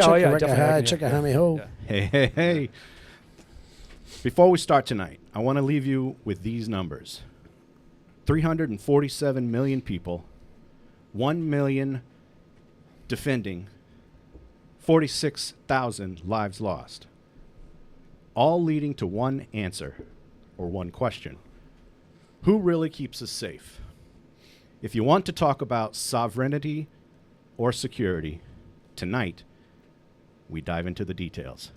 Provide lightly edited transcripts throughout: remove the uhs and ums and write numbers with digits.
Check a hammy ho. Hey. Before we start tonight, I want to leave you with these numbers. 347 million people, 1 million defending, 46,000 lives lost. All leading to one answer, or one question. Who really keeps us safe? If you want to talk about sovereignty or security, tonight, we dive into the details.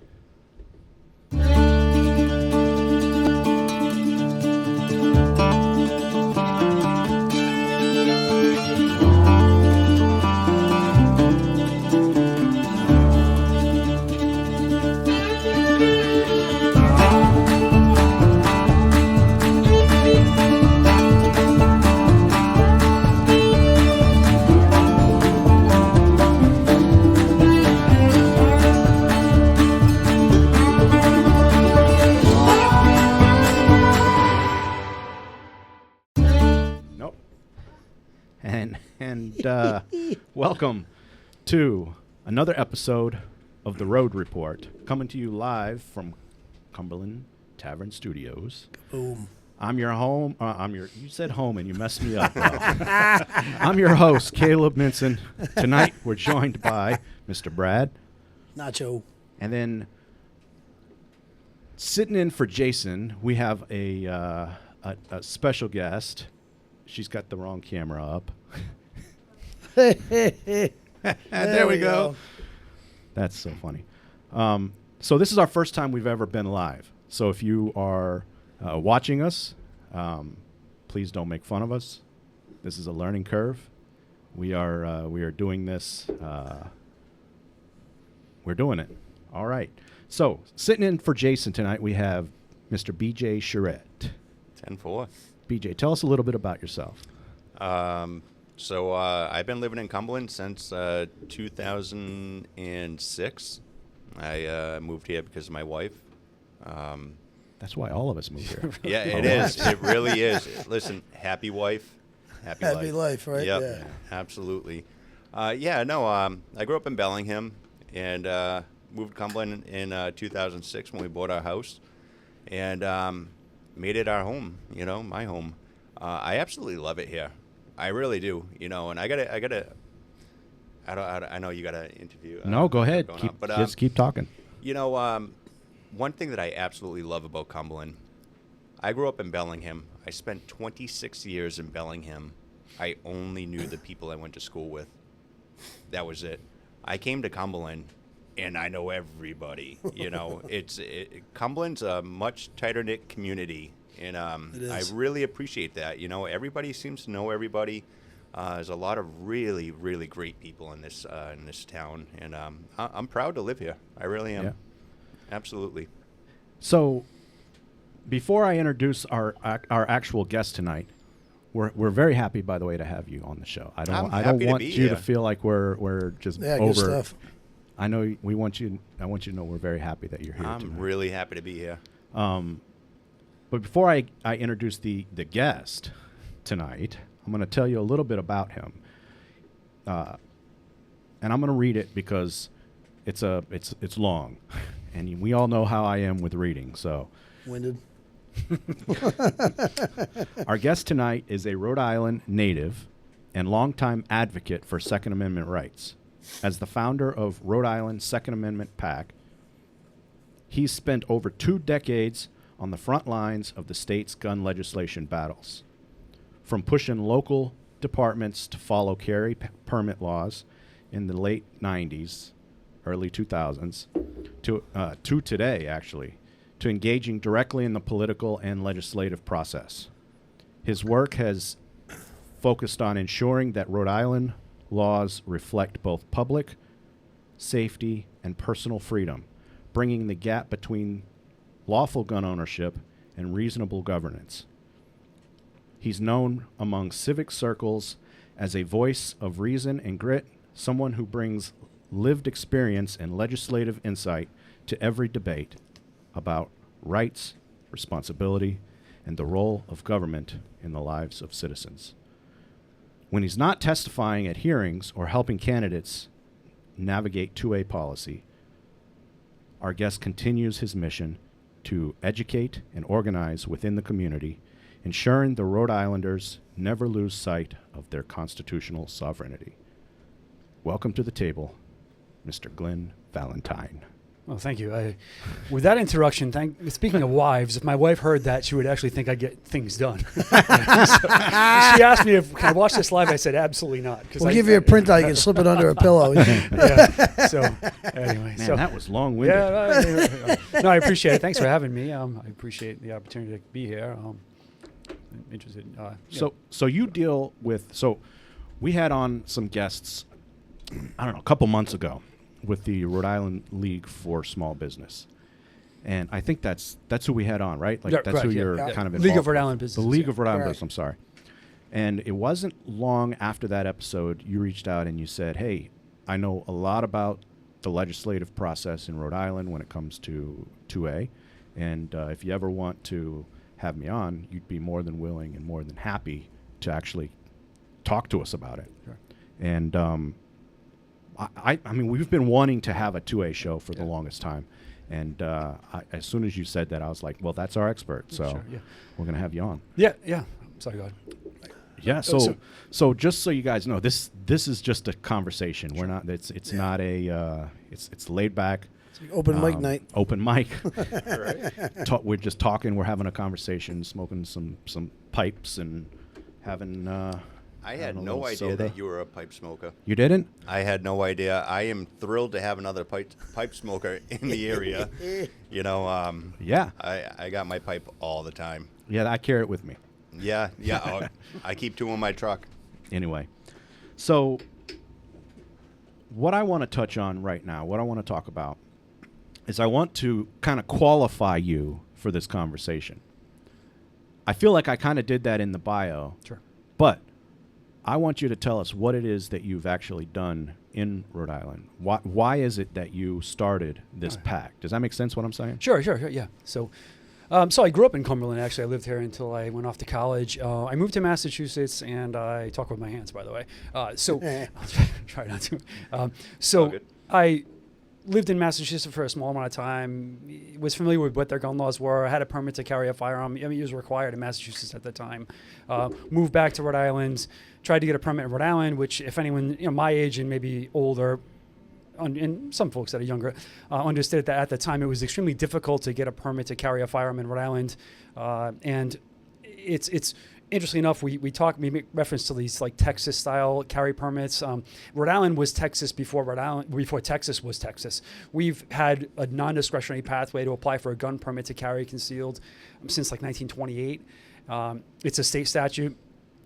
Welcome to another episode of the Rhode Report, coming to you live from Cumberland Tavern Studios. Boom. I'm your home. You said home and you messed me up. I'm your host, Caleb Minson. Tonight we're joined by Mr. Brad. Nacho. And then sitting in for Jason, we have a special guest. She's got the wrong camera up. There we go. That's so funny. So this is our first time we've ever been live. So if you are watching us, please don't make fun of us. This is a learning curve. We are doing this. We're doing it. All right. So sitting in for Jason tonight, we have Mr. BJ Charette. 10-4. BJ, tell us a little bit about yourself. So I've been living in Cumberland since 2006. I moved here because of my wife. That's why all of us move here. Yeah, it is. It really is. Listen, happy wife, happy life, right? Yep, Yeah, absolutely. I grew up in Bellingham and moved to Cumberland in 2006 when we bought our house and made it our home, my home. I absolutely love it here. I really do, and I know you got to interview. No, go ahead. Just keep talking. One thing that I absolutely love about Cumberland, I grew up in Bellingham. I spent 26 years in Bellingham. I only knew the people I went to school with. That was it. I came to Cumberland, and I know everybody. Cumberland's a much tighter-knit community. And I really appreciate that. Everybody seems to know everybody. There's a lot of really, really great people in this town, and I'm proud to live here. I really am. Yeah. Absolutely. So, before I introduce our actual guest tonight, we're very happy, by the way, to have you on the show. I don't want you to feel like we're just over. Good stuff. I know I want you to know we're very happy that you're here. I'm really happy to be here. But before I introduce the guest tonight, I'm going to tell you a little bit about him. And I'm going to read it because it's long. And we all know how I am with reading. So winded. Our guest tonight is a Rhode Island native and longtime advocate for Second Amendment rights. As the founder of Rhode Island Second Amendment PAC, he's spent over 2 decades on the front lines of the state's gun legislation battles. From pushing local departments to follow carry permit laws in the late 90s, early 2000s, to today, actually, to engaging directly in the political and legislative process. His work has focused on ensuring that Rhode Island laws reflect both public safety and personal freedom, bringing the gap between lawful gun ownership and reasonable governance. He's known among civic circles as a voice of reason and grit, someone who brings lived experience and legislative insight to every debate about rights, responsibility, and the role of government in the lives of citizens. When he's not testifying at hearings or helping candidates navigate 2A policy, our guest continues his mission to educate and organize within the community, ensuring the Rhode Islanders never lose sight of their constitutional sovereignty. Welcome to the table, Mr. Glenn Valentine. Well, thank you. With that introduction, speaking of wives, if my wife heard that, she would actually think I'd get things done. So, she asked me if can I watch this live. I said absolutely not. We'll give you a printout. You can slip it under a pillow. Yeah. So anyway, Man, that was long-winded. No, I appreciate it. Thanks for having me. I appreciate the opportunity to be here. I'm interested. So you deal with. So we had on some guests, I don't know, a couple months ago, with the Rhode Island League for Small Business. And I think that's who we had on, right? Like that's who you're kind of involved League of Rhode with. Island Business. The League of Rhode Island Correct. Business, I'm sorry. And it wasn't long after that episode you reached out and you said, hey, I know a lot about the legislative process in Rhode Island when it comes to 2A. And if you ever want to have me on, you'd be more than willing and more than happy to actually talk to us about it. Sure. And I mean, we've been wanting to have a 2A show for the longest time. And as soon as you said that, I was like, well, that's our expert. So Sure, yeah. we're going to have you on. Yeah. Sorry, go ahead. Yeah. So just so you guys know, this is just a conversation. We're not, it's not a, it's laid back. Open mic night. Open mic. We're just talking. We're having a conversation, smoking some pipes and having, I had a no little idea soda. that you were a pipe smoker. You didn't? I had no idea. I am thrilled to have another pipe smoker in the area. You know, Yeah. I got my pipe all the time. Yeah, I carry it with me. Yeah. I keep two in my truck. Anyway, so what I want to touch on right now, what I want to talk about, is I want to kind of qualify you for this conversation. I feel like I kind of did that in the bio. Sure. But I want you to tell us what it is that you've actually done in Rhode Island. Why is it that you started this PAC? Does that make sense what I'm saying? Sure, yeah. So I grew up in Cumberland, actually. I lived here until I went off to college. I moved to Massachusetts, and I talk with my hands, by the way. I'll try not to. All good. I lived in Massachusetts for a small amount of time, was familiar with what their gun laws were. I had a permit to carry a firearm. I mean, it was required in Massachusetts at the time. Moved back to Rhode Island, tried to get a permit in Rhode Island, which if anyone my age and maybe older, and some folks that are younger, understood that at the time it was extremely difficult to get a permit to carry a firearm in Rhode Island. And it's interesting enough, we make reference to these like Texas style carry permits. Rhode Island was Texas before Texas was Texas. We've had a non-discretionary pathway to apply for a gun permit to carry concealed since like 1928. It's a state statute.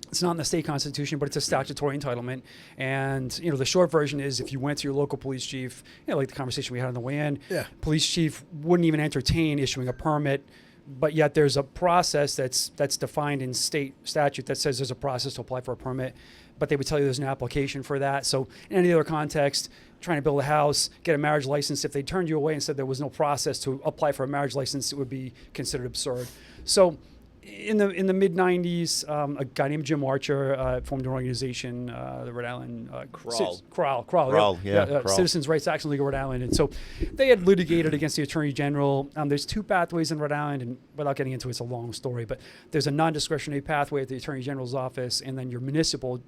It's not in the state constitution, but it's a statutory entitlement. And, the short version is if you went to your local police chief, like the conversation we had on the way in, police chief wouldn't even entertain issuing a permit, but yet there's a process that's defined in state statute that says there's a process to apply for a permit, but they would tell you there's an application for that. So in any other context, trying to build a house, get a marriage license, if they turned you away and said there was no process to apply for a marriage license, it would be considered absurd. So in the mid 90s, a guy named Jim Archer formed an organization, the Rhode Island Crawl. Crawl, Crawl. Citizens Rights Action League of Rhode Island. And so they had litigated against the Attorney General. There's two pathways in Rhode Island, and without getting into it, it's a long story, but there's a non-discretionary pathway at the Attorney General's office, and then your municipal,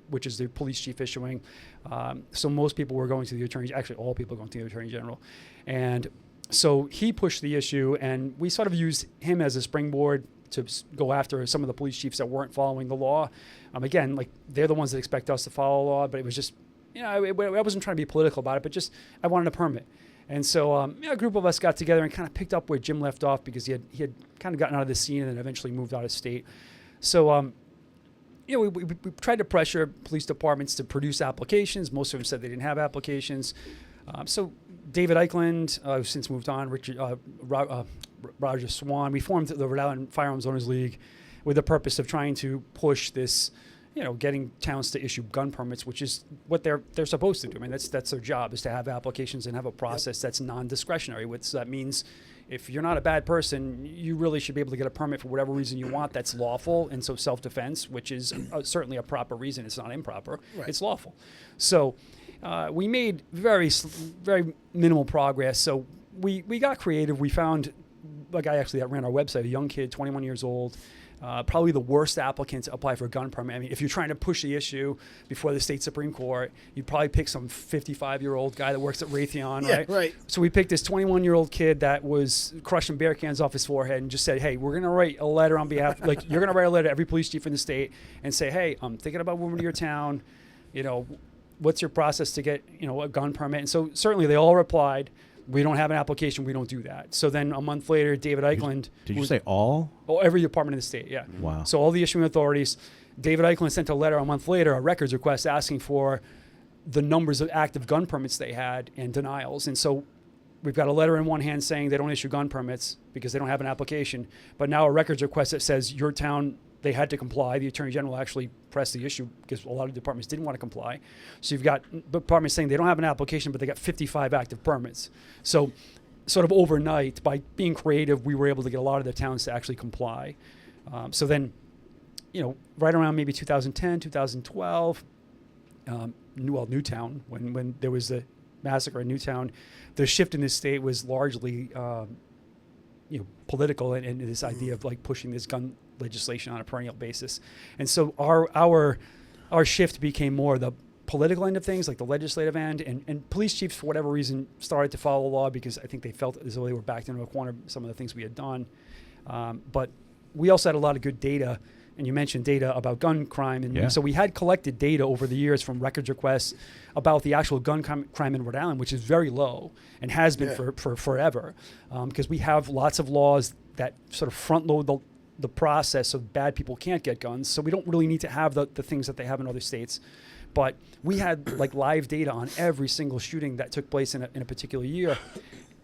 which is the police chief issuing. So most people were going to the Attorney, actually all people going to the Attorney General. And so he pushed the issue, and we sort of used him as a springboard to go after some of the police chiefs that weren't following the law. Again, like they're the ones that expect us to follow the law, but it was just, I wasn't trying to be political about it, but just I wanted a permit. And so a group of us got together and kind of picked up where Jim left off because he had kind of gotten out of the scene and eventually moved out of state. So, we tried to pressure police departments to produce applications. Most of them said they didn't have applications. So David Eichland, who's since moved on, Roger Swan, we formed the Rhode Island Firearms Owners League with the purpose of trying to push this, getting towns to issue gun permits, which is what they're supposed to do. I mean, that's their job, is to have applications and have a process that's non-discretionary. So that means if you're not a bad person, you really should be able to get a permit for whatever reason you want that's lawful. And so self-defense, which is certainly a proper reason, it's not improper, it's lawful. So we made very minimal progress. So we got creative. We found a guy actually that ran our website, a young kid, 21 years old, probably the worst applicant to apply for a gun permit. I mean, if you're trying to push the issue before the state Supreme Court, you'd probably pick some 55-year-old guy that works at Raytheon, Yeah, right? right. So we picked this 21-year-old kid that was crushing beer cans off his forehead and just said, hey, we're going to write a letter on behalf, like you're going to write a letter to every police chief in the state and say, hey, I'm thinking about moving to your town. You know, what's your process to get, a gun permit? And so certainly they all replied, we don't have an application, we don't do that. So then a month later, David Eichland. Did you say all? Oh, every department in the state, yeah. Wow. So all the issuing authorities, David Eichland sent a letter a month later, a records request asking for the numbers of active gun permits they had and denials. And so we've got a letter in one hand saying they don't issue gun permits because they don't have an application, but now a records request that says your town, they had to comply. The Attorney General actually pressed the issue because a lot of departments didn't want to comply. So you've got departments saying they don't have an application, but they got 55 active permits. So sort of overnight, by being creative, we were able to get a lot of the towns to actually comply. So then, right around maybe 2010, 2012, Newtown, when there was the massacre in Newtown, the shift in this state was largely, political and this idea of like pushing this gun legislation on a perennial basis. And so our shift became more the political end of things, like the legislative end, and police chiefs, for whatever reason, started to follow the law because I think they felt as though they were backed into a corner, some of the things we had done. But we also had a lot of good data, and you mentioned data about gun crime. And so we had collected data over the years from records requests about the actual gun crime in Rhode Island, which is very low and has been for forever, because we have lots of laws that sort of front load the process so bad people can't get guns. So we don't really need to have the things that they have in other states. But we had like live data on every single shooting that took place in a particular year.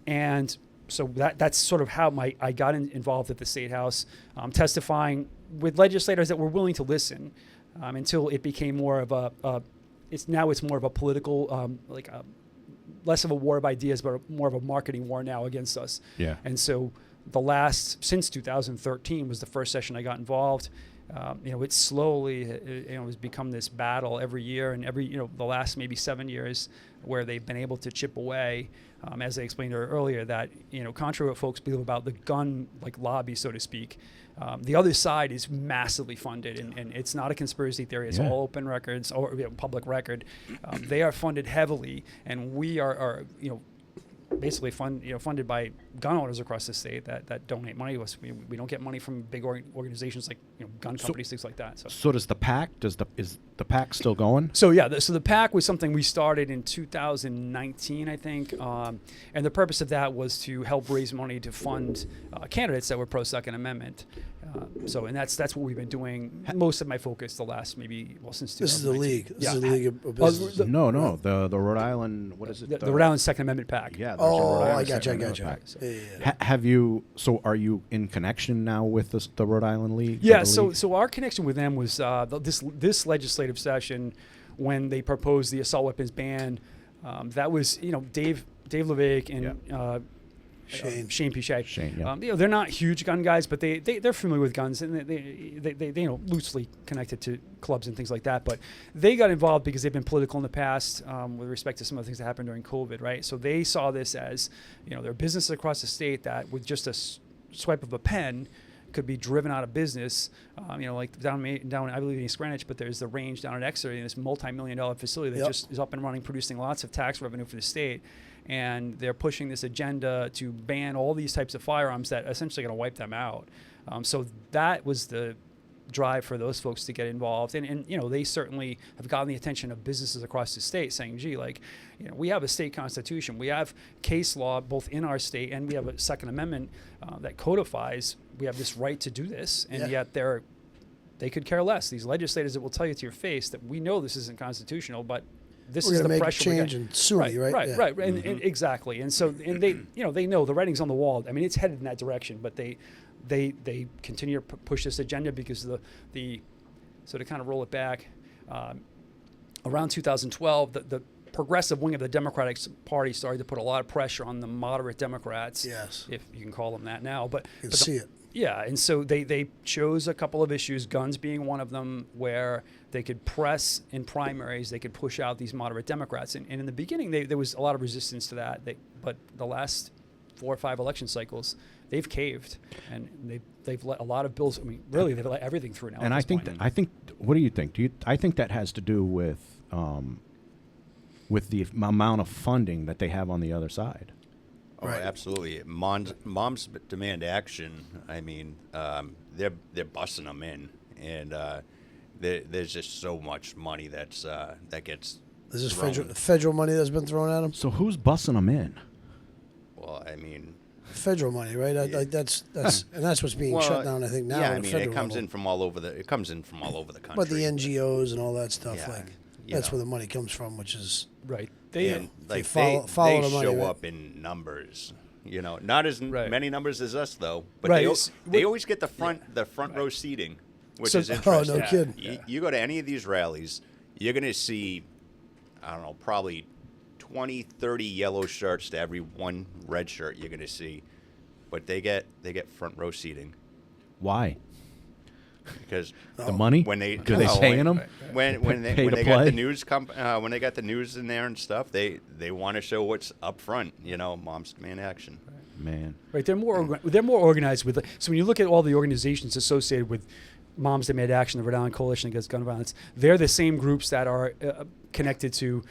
And so that's sort of how I got involved at the State House, testifying with legislators that were willing to listen, until it became more of it's more of a political, less of a war of ideas, but more of a marketing war now against us. Yeah. And so since 2013 was the first session I got involved. It slowly, has become this battle every year, and the last maybe 7 years where they've been able to chip away, as I explained earlier, that, contrary to what folks believe about the gun, lobby, so to speak, the other side is massively funded, and it's not a conspiracy theory. It's all open records or public record. They are funded heavily, and we are basically funded by gun owners across the state that donate money to us. We don't get money from big organizations like gun companies, things like that. So does the PAC? Is the PAC still going? So so the PAC was something we started in 2019, I think, and the purpose of that was to help raise money to fund candidates that were pro Second Amendment. And that's what we've been doing. Most of my focus the last since 2019. This is the league. This is the League of Business. No. The Rhode Island. What is it? The Rhode Island Second Amendment PAC. Yeah. I got you. Have you? So are you in connection now with the Rhode Island League? Yeah. So our connection with them was this legislative session when they proposed the assault weapons ban. That was Dave Levesque and. Shane Pichet. They're not huge gun guys, but they're familiar with guns, and they loosely connected to clubs and things like that. But they got involved because they've been political in the past with respect to some of the things that happened during COVID, right? So they saw this as there are businesses across the state that with just a swipe of a pen could be driven out of business. Like down I believe in East Greenwich, but there's the range down at Exeter, this multi-million-dollar facility that just is up and running, producing lots of tax revenue for the state. And they're pushing this agenda to ban all these types of firearms that essentially are going to wipe them out. So that was the drive for those folks to get involved. And they certainly have gotten the attention of businesses across the state saying, gee, we have a state constitution. We have case law both in our state, and we have a Second Amendment that codifies we have this right to do this. And yet they could care less. These legislators that will tell you to your face that we know this isn't constitutional, but this is the pressure. We're going to make a change and sue me, right? Right. And exactly. And so, and they know the writing's on the wall. I mean, it's headed in that direction, but they continue to push this agenda because so to kind of roll it back, around 2012, the progressive wing of the Democratic Party started to put a lot of pressure on the moderate Democrats. Yes. If you can call them that now, but you can see it. Yeah, and so they chose a couple of issues, guns being one of them, where they could press in primaries, they could push out these moderate Democrats. And in the beginning, there was a lot of resistance to that. But the last 4 or 5 election cycles, they've caved, and they've let a lot of bills. I mean, really, they've let everything through now. And I think what do you think? I think that has to do with the amount of funding that they have on the other side. Oh, right. Absolutely. Moms demand action. I mean, they're busting them in, and there's just so much money that gets. Is this federal money that's been thrown at them? So who's busting them in? Well, I mean, federal money, right? That's and that's what's being shut down. I think now. Yeah, I mean, it comes in from all over the country. But the NGOs and all that stuff, Yeah, that's where the money comes from, which is right. They follow the they money, show right? up in numbers. Not as many numbers as us though, but Right. they always get the front row seating, which So- is interesting. Oh, no kidding. You go to any of these rallies, you're going to see, I don't know, probably 20, 30 yellow shirts to every one red shirt you're going to see, but they get front row seating. Why? Because The money? when they Do they pay them? when they Pay to got the play? news when they got the news in there and stuff, they want to show what's up front. Moms demand action. Man. Right, they're more organized with. So when you look at all the organizations associated with Moms Demand Action, the Rhode Island Coalition Against Gun Violence, they're the same groups that are connected to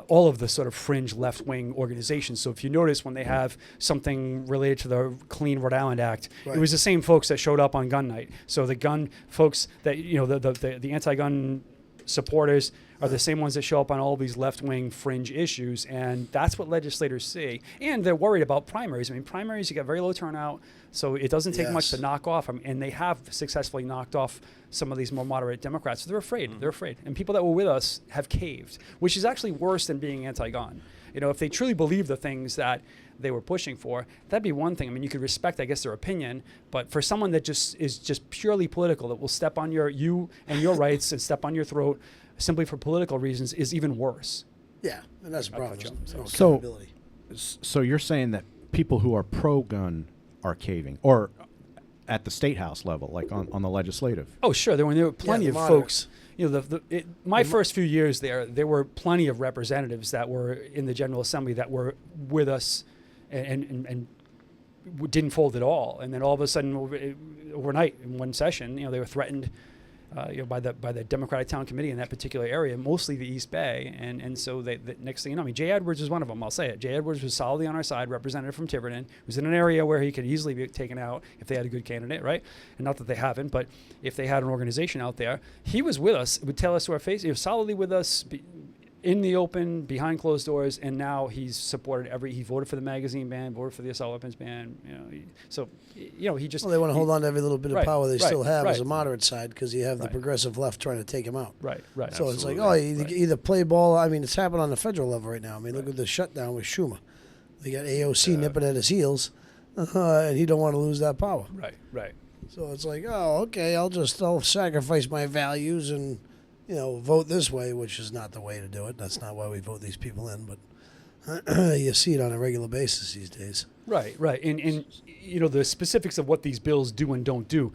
all of the sort of fringe left-wing organizations. So if you notice, when they have something related to the Clean Rhode Island Act, Right. it was the same folks that showed up on gun night. So the gun folks that the anti-gun supporters are the same ones that show up on all these left-wing fringe issues, and that's what legislators see. And they're worried about primaries. I mean, primaries, you get very low turnout, so it doesn't take much to knock off. And they have successfully knocked off some of these more moderate Democrats. So they're afraid. Mm-hmm. They're afraid. And people that were with us have caved, which is actually worse than being anti-gun. If they truly believe the things that they were pushing for, that'd be one thing. I mean, you could respect, I guess, their opinion, but for someone that is just purely political, that will step on you and your rights and step on your throat simply for political reasons, is even worse. Yeah, and that's a problem. No So- accountability. So you're saying that people who are pro-gun are caving, or at the state house level, like on the legislative? Oh, sure. There were plenty of folks. My first few years there were plenty of representatives that were in the General Assembly that were with us and didn't fold at all. And then all of a sudden, overnight, in one session, they were threatened by the Democratic Town Committee in that particular area, mostly the East Bay. And so the next thing you know, I mean, Jay Edwards was one of them, I'll say it. Jay Edwards was solidly on our side, representative from Tiverton, was in an area where he could easily be taken out if they had a good candidate, right? And not that they haven't, but if they had an organization out there, he was with us, would tell us to our face, he was solidly with us, in the open, behind closed doors, and now he's supported he voted for the magazine ban, voted for the assault weapons ban. He just. Well, they want to hold on to every little bit of power they still have as a right. moderate side, because you have the progressive left trying to take him out. Right. So it's like, you either play ball. I mean, it's happening on the federal level right now. I mean, look at the shutdown with Schumer. They got AOC nipping at his heels, and he don't want to lose that power. Right. So it's like, okay, I'll sacrifice my values and, vote this way, which is not the way to do it. That's not why we vote these people in, but you see it on a regular basis these days. Right. And the specifics of what these bills do and don't do,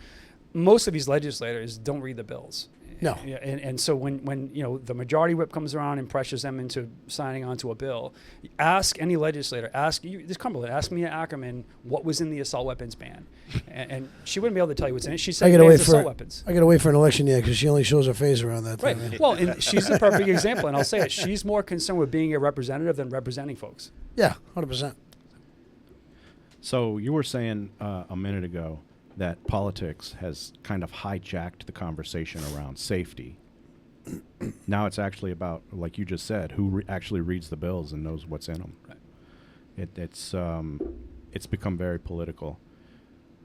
most of these legislators don't read the bills. No. And so when the majority whip comes around and pressures them into signing onto a bill, ask any legislator, this Cumberland, ask Mia Ackerman what was in the assault weapons ban, and she wouldn't be able to tell you what's in it. She said assault weapons. I gotta wait for an election year because she only shows her face around that time. Right. Well, and she's the perfect example, and I'll say it. She's more concerned with being a representative than representing folks. Yeah, 100%. So you were saying a minute ago that politics has kind of hijacked the conversation around safety. Now it's actually about, like you just said, who actually reads the bills and knows what's in them. Right. It's become very political.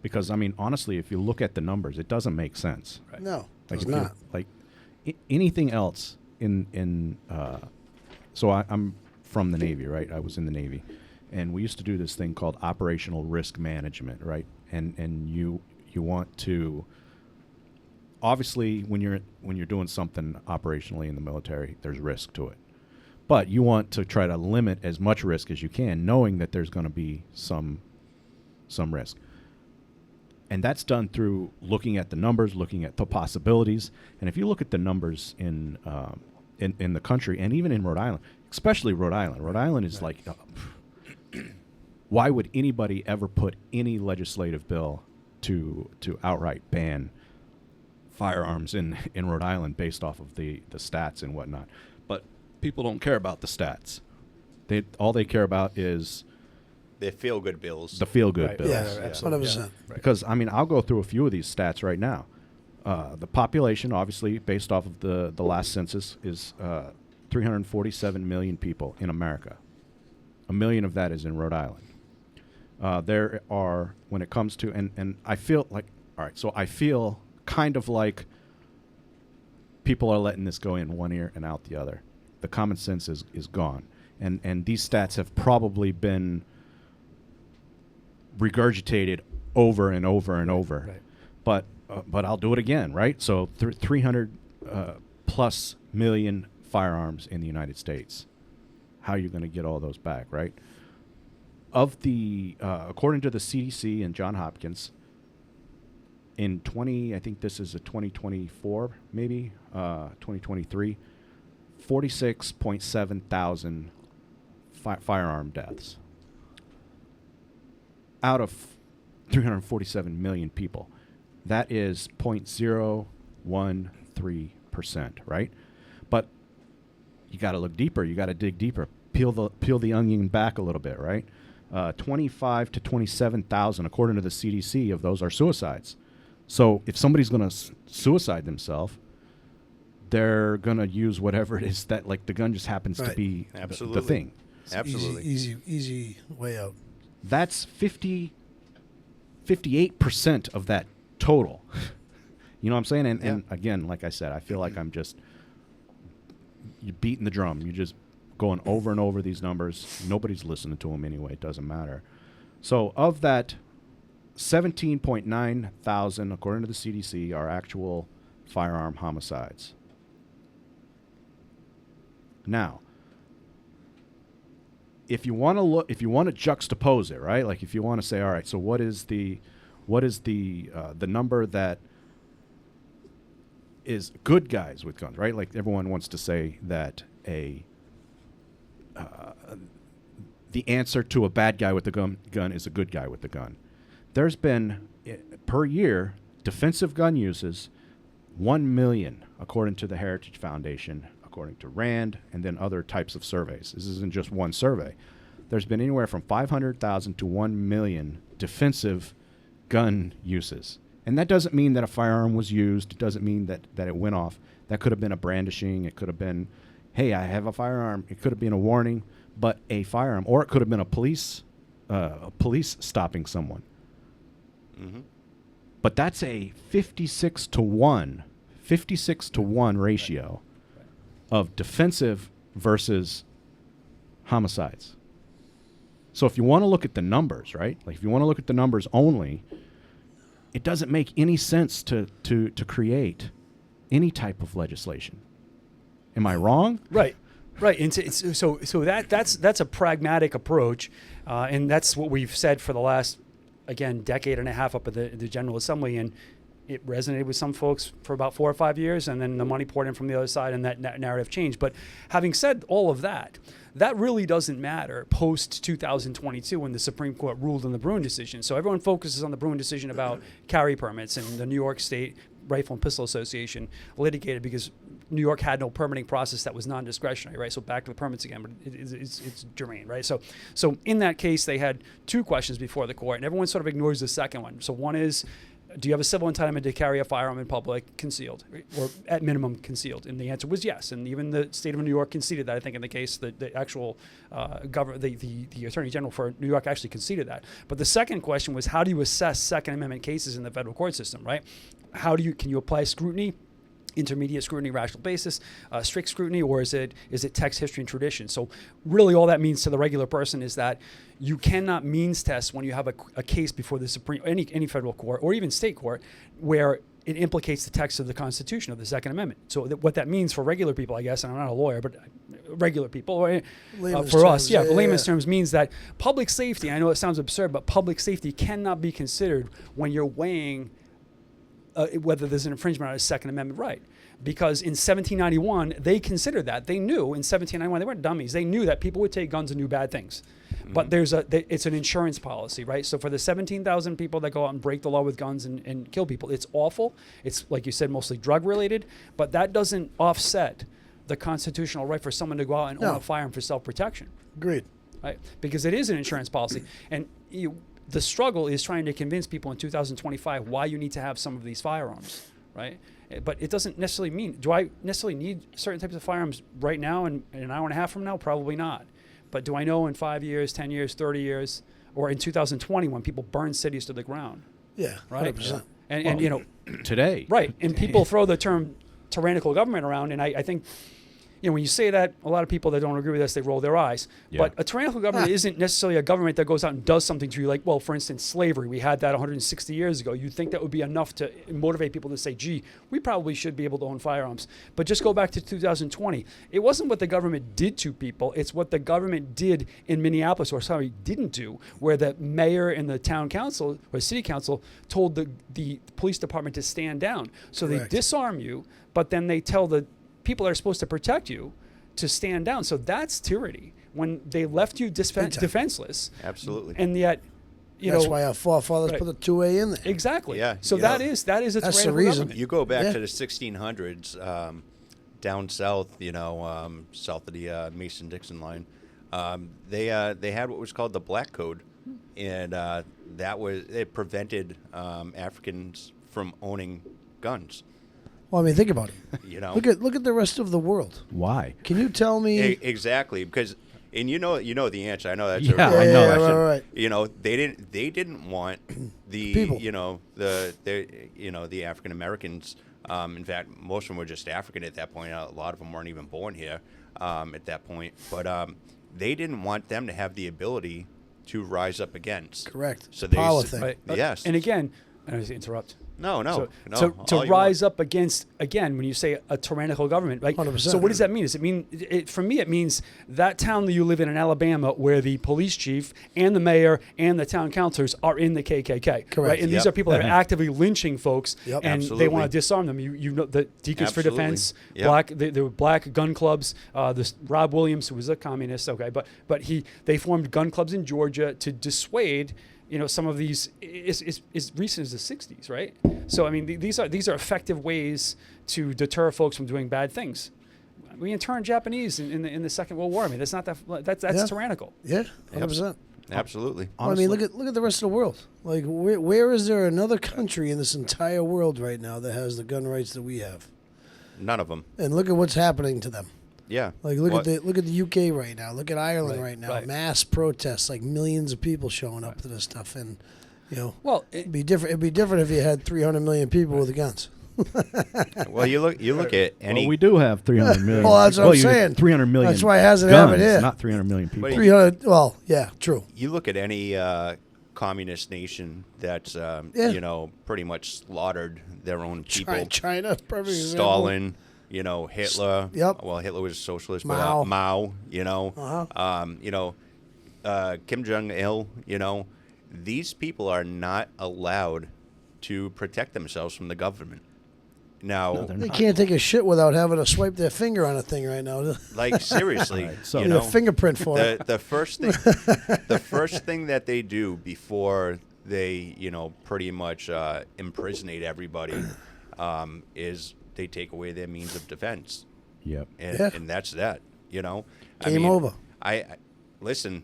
Because, I mean, honestly, if you look at the numbers, it doesn't make sense. Right. No, it's not. Anything else so I'm from the Navy, right? I was in the Navy. And we used to do this thing called operational risk management, right? And you want to, obviously when you're doing something operationally in the military, there's risk to it. But you want to try to limit as much risk as you can, knowing that there's going to be some risk. And that's done through looking at the numbers, looking at the possibilities. And if you look at the numbers in the country, and even in Rhode Island, especially Rhode Island is like, why would anybody ever put any legislative bill to outright ban firearms in Rhode Island based off of the stats and whatnot? But people don't care about the stats. All they care about is They feel good bills. the feel-good Right. bills. Yeah, absolutely. 100%. Right. Because, I mean, I'll go through a few of these stats right now. The population, obviously, based off of the last census, is 347 million people in America. 1 million of that is in Rhode Island. There are, when it comes to, and I feel like, all right, so I feel kind of like people are letting this go in one ear and out the other. The common sense is gone. And these stats have probably been regurgitated over and over and over. Right. But I'll do it again, right? So 300 plus million firearms in the United States. How are you going to get all those back, right? Of the, according to the CDC and Johns Hopkins, in I think this is a 2024, maybe 2023, 46.7 thousand firearm deaths out of 347 million people. That is 0.013%, right? But you got to look deeper. You got to dig deeper. Peel the onion back a little bit, right? 25 to 27,000, according to the CDC, of those are suicides. So if somebody's going to suicide themselves, they're going to use whatever it is that, like, the gun just happens to Right. be Absolutely. the thing. Absolutely. Easy way out. That's 58% of that total. You know what I'm saying? And again, like I said, I feel like you're beating the drum. You're just going over and over these numbers. Nobody's listening to them anyway. It doesn't matter. So of that, 17.9 thousand, according to the CDC, are actual firearm homicides. Now, if you want to juxtapose it, right? Like, if you want to say, all right, so what is the number that is good guys with guns, right? Like, everyone wants to say that the answer to a bad guy with the gun is a good guy with the gun. There's been, per year, defensive gun uses 1 million, according to the Heritage Foundation, according to RAND, and then other types of surveys. This isn't just one survey. There's been anywhere from 500,000 to 1 million defensive gun uses. And that doesn't mean that a firearm was used. It doesn't mean that it went off. That could have been a brandishing. It could have been, hey, I have a firearm. It could have been a warning, but a firearm. Or it could have been a police stopping someone. Mm-hmm. But that's a 56 to 1 ratio of defensive versus homicides. So if you want to look at the numbers, right? Like, if you want to look at the numbers only, it doesn't make any sense to create any type of legislation. Am I wrong? Right. And so that's a pragmatic approach, and that's what we've said for the last, again, decade and a half up at the General Assembly, and it resonated with some folks for about 4 or 5 years, and then the money poured in from the other side, and that narrative changed. But having said all of that, that really doesn't matter post 2022 when the Supreme Court ruled on the Bruin decision. So everyone focuses on the Bruin decision about carry permits, and the New York State Rifle and Pistol Association litigated because New York had no permitting process that was non-discretionary, right? So back to the permits again, but it's germane, right? So in that case, they had 2 questions before the court, and everyone sort of ignores the second one. So one is, do you have a civil entitlement to carry a firearm in public concealed, or at minimum concealed? And the answer was yes. And even the state of New York conceded that. I think in the case, the actual the Attorney General for New York actually conceded that. But the second question was, how do you assess Second Amendment cases in the federal court system, right? Can you apply scrutiny? Intermediate scrutiny, rational basis, strict scrutiny, or is it text, history, and tradition? So really all that means to the regular person is that you cannot means test when you have a case before the Supreme, any federal court or even state court, where it implicates the text of the Constitution of the Second Amendment. So what that means for regular people, I guess, and I'm not a lawyer, but regular people, or, Layman's for us, terms, yeah, yeah, layman's yeah. terms means that public safety, I know it sounds absurd, but public safety cannot be considered when you're weighing whether there's an infringement on a Second Amendment right. Because in 1791, they considered that. They knew in 1791, they weren't dummies. They knew that people would take guns and do bad things. But it's an insurance policy, right? So for the 17,000 people that go out and break the law with guns and kill people, it's awful. It's, like you said, mostly drug related. But that doesn't offset the constitutional right for someone to go out and own a firearm for self-protection. Agreed. Right? Because it is an insurance policy. And the struggle is trying to convince people in 2025 why you need to have some of these firearms, right? But it doesn't necessarily mean, do I necessarily need certain types of firearms right now and an hour and a half from now? Probably not. But do I know in 5 years, 10 years, 30 years, or in 2020 when people burn cities to the ground? Yeah, Right? 100%. And you know, Today. right. And people throw the term tyrannical government around, and I think, you know, when you say that, a lot of people that don't agree with us, they roll their eyes. Yeah. But a tyrannical government isn't necessarily a government that goes out and does something to you. Like, well, for instance, slavery. We had that 160 years ago. You'd think that would be enough to motivate people to say, gee, we probably should be able to own firearms. But just go back to 2020. It wasn't what the government did to people. It's what the government did in Minneapolis, or sorry, didn't do, where the mayor and the town council or city council told the police department to stand down. So Correct. they disarm you, but then they tell the people that are supposed to protect you to stand down. So that's tyranny, when they left you defenseless. Absolutely. And yet, That's why our forefathers right. put the 2A in there. Exactly. Yeah, So yeah. that is a That's the tyrannical reason. government. You go back Yeah. to the 1600s, down south, south of the Mason-Dixon line. They had what was called the Black Code, and it prevented Africans from owning guns. Well, I mean, think about it. You know, Look at the rest of the world. Why? Can you tell me? Exactly, because and you know the answer. I know that's Yeah, a I know. question. Right. You know, they didn't want the People. the African Americans. In fact, most of them were just African at that point. A lot of them weren't even born here at that point. But they didn't want them to have the ability to rise up against. Correct. So It's a power s- thing. Right. Yes. And again, I don't mean to interrupt. No. To all you rise want. up against, again, when you say a tyrannical government, right? 100%. So what does that mean? Does it mean, for me, it means that town that you live in Alabama, where the police chief and the mayor and the town councilors are in the KKK. Correct. Right? And these Yep. are people that are actively lynching folks, Yep. and Absolutely. they want to disarm them. You know, the Deacons for Absolutely. Defense, Yep. there were black gun clubs. This Rob Williams, who was a communist, okay, but they formed gun clubs in Georgia to dissuade, some of these is recent as the 60s, right? So I mean, these are effective ways to deter folks from doing bad things. We interned Japanese in the Second World War. I mean, that's Yeah. tyrannical. Yeah, 100%. Absolutely. Well, I mean, look at the rest of the world. Like, where is there another country in this entire world right now that has the gun rights that we have? None of them. And look at what's happening to them. Yeah. Like, look What- at the UK right now. Look at Ireland Right, right now. right. Mass protests, like millions of people showing up to this stuff, and Well, it'd be different. It'd be different if you had 300 million people with guns. Well, you look at any. Well, we do have 300 million. Well, that's what I'm saying. 300 million. That's why it hasn't guns, happened here. Not 300 million people. But 300. Well, yeah, true. You look at any communist nation that's pretty much slaughtered their own people. China, perfect example. Stalin, Hitler. Yep. Well, Hitler was a socialist, Mao. but Mao. Uh-huh. Kim Jong Il. These people are not allowed to protect themselves from the government. Now, No, they're They not. can't take a shit without having to swipe their finger on a thing right now. like seriously, Right, so- you Need know, a fingerprint for it. the first thing that they do before they pretty much imprisonate everybody is they take away their means of defense, Yep. and, Yeah. and that's that. Game over. I listen.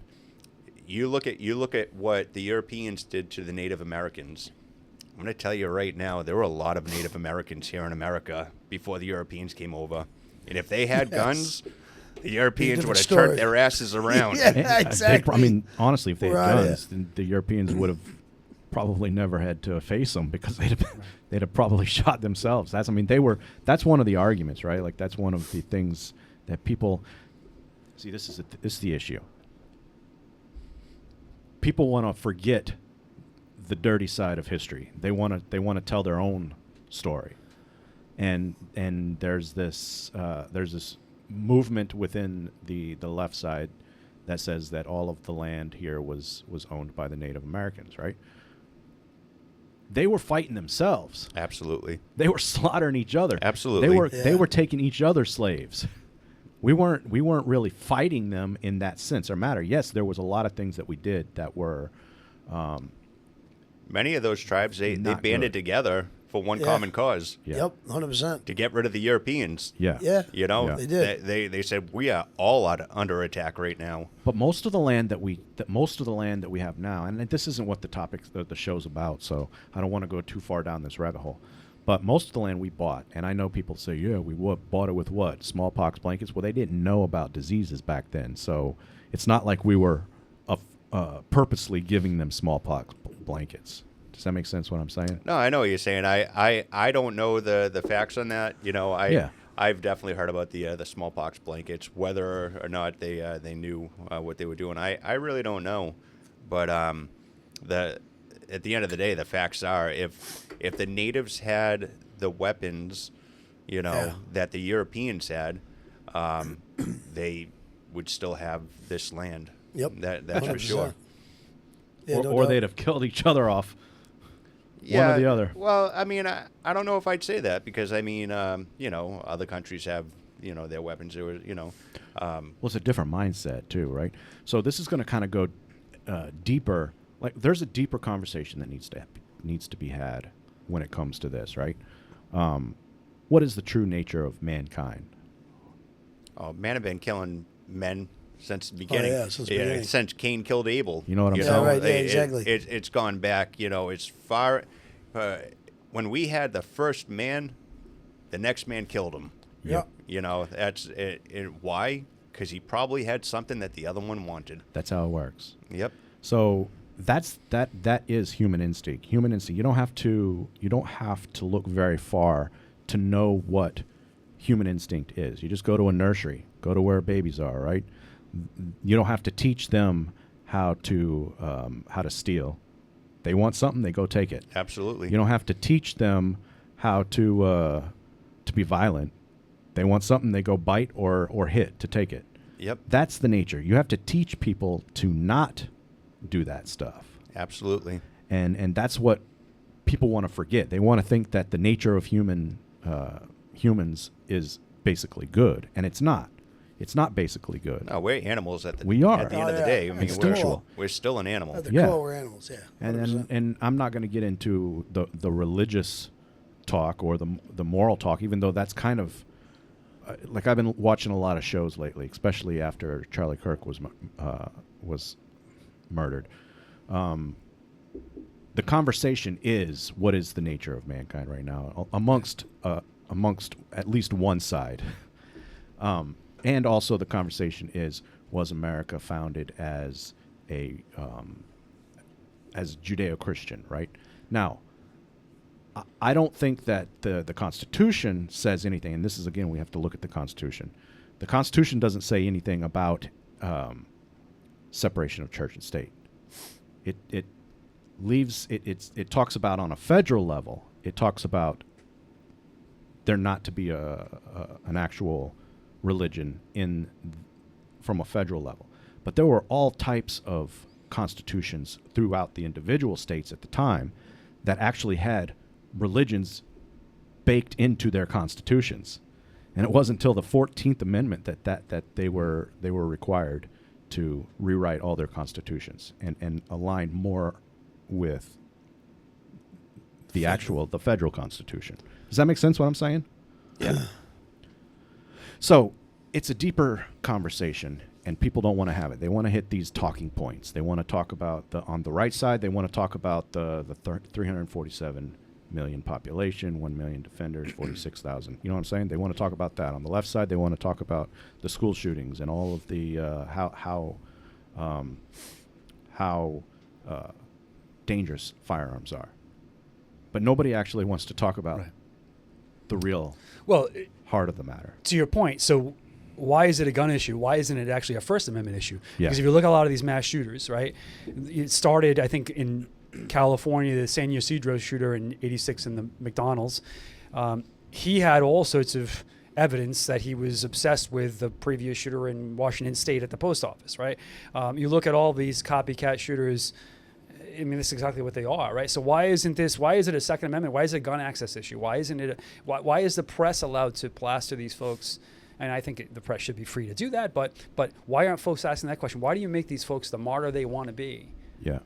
You look at what the Europeans did to the Native Americans. I'm going to tell you right now, there were a lot of Native Americans here in America before the Europeans came over, and if they had Yes. guns, the Europeans Different would have story. turned their asses around. Yeah. They Exactly. I mean, honestly, if they had Right. guns, then the Europeans would have probably never had to face them because they'd have probably shot themselves. That's one of the arguments, right? Like that's one of the things that people see. This is the issue. People want to forget the dirty side of history. They want to tell their own story, and there's this movement within the left side that says that all of the land here was owned by the Native Americans, right? They were fighting themselves. Absolutely. They were slaughtering each other. Absolutely. They were taking each other slaves. We weren't really fighting them in that sense or matter. Yes, there was a lot of things that we did that were many of those tribes they banded together for one common cause. Yeah. Yep, 100%. To get rid of the Europeans. Yeah. Yeah. You know, Yeah. They did. They said we are all under attack right now. But most of the land that we have now, and this isn't what the topic the show's about, so I don't want to go too far down this rabbit hole. But most of the land we bought, and I know people say, yeah, we bought it with what? Smallpox blankets? Well, they didn't know about diseases back then, so it's not like we were purposely giving them smallpox blankets. Does that make sense what I'm saying? No, I know what you're saying. I don't know the facts on that. You know, I've definitely heard about the smallpox blankets, whether or not they knew what they were doing. I really don't know, but at the end of the day, the facts are if the natives had the weapons, you know, that the Europeans had, they would still have this land. Yep. That's for 100%. sure. Yeah, no or doubt. they'd have killed each other off. Yeah, one or the other. Well, I mean, I don't know if I'd say that because, I mean, you know, other countries have, you know, their weapons. Or, you know. Well, it's a different mindset, too, right? So this is going to kind of go deeper. Like, there's a deeper conversation that needs to be had when it comes to this, right? What is the true nature of mankind? Oh, man have been killing men since the beginning. yeah, since the beginning. Since Cain killed Abel. You know what I'm saying? Yeah, right, yeah, exactly. It's gone back, you know, as far... when we had the first man, the next man killed him. Yeah. You know, that's it. Why? Because he probably had something that the other one wanted. That's how it works. Yep. So that is human instinct. Human instinct. You don't have to look very far to know what human instinct is. You just go to a nursery, go to where babies are, right? You don't have to teach them how to steal. They want something, they go take it. Absolutely. You don't have to teach them how to be violent. They want something, they go bite or hit to take it. Yep. That's the nature. You have to teach people to not do that stuff. Absolutely. And that's what people want to forget. They want to think that the nature of humans is basically good, and it's not. It's not basically good. No, we're animals at the We are. at the end of the Oh, day. yeah. I mean, Instinctual. we're still an animal. At the Yeah. core, we're animals, yeah. 100%. And I'm not going to get into the religious talk or the moral talk, even though that's kind of like I've been watching a lot of shows lately, especially after Charlie Kirk was murdered. The conversation is what is the nature of mankind right now amongst at least one side. And also the conversation is, was America founded as as Judeo-Christian, right? Now, I don't think that the Constitution says anything, and this is, again, we have to look at the Constitution. The Constitution doesn't say anything about separation of church and state. It talks about on a federal level, it talks about there not to be an actual religion from a federal level. But there were all types of constitutions throughout the individual states at the time that actually had religions baked into their constitutions. And it wasn't until the 14th Amendment that they were required to rewrite all their constitutions and align more with the federal constitution. Does that make sense what I'm saying? Yeah. So it's a deeper conversation, and people don't want to have it. They want to hit these talking points. They want to talk about on the right side, they want to talk about the 347 million population, 1 million defenders, 46,000. You know what I'm saying? They want to talk about that. On the left side, they want to talk about the school shootings and all of the how dangerous firearms are. But nobody actually wants to talk about the real heart of the matter. To your point, so why is it a gun issue? Why isn't it actually a First Amendment issue? Yeah. Because if you look at a lot of these mass shooters, right, it started, I think, in California, the San Ysidro shooter in '86 in the McDonald's, he had all sorts of evidence that he was obsessed with the previous shooter in Washington State at the post office, right? You look at all these copycat shooters. I mean, that's exactly what they are, right? So why is it a Second Amendment? Why is it a gun access issue? Why isn't it? Why is the press allowed to plaster these folks? And I think the press should be free to do that. But why aren't folks asking that question? Why do you make these folks the martyr they want to be? Yeah.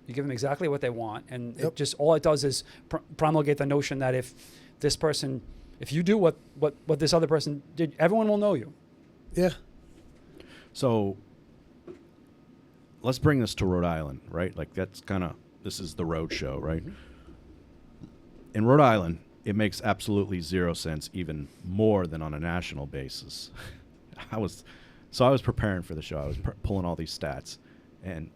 You give them exactly what they want, and it just all it does is promulgate the notion that if you do what this other person did, everyone will know you. Yeah. So let's bring this to Rhode Island, right? Like this is the road show, right? In Rhode Island, it makes absolutely zero sense, even more than on a national basis. I was preparing for the show. I was pulling all these stats, and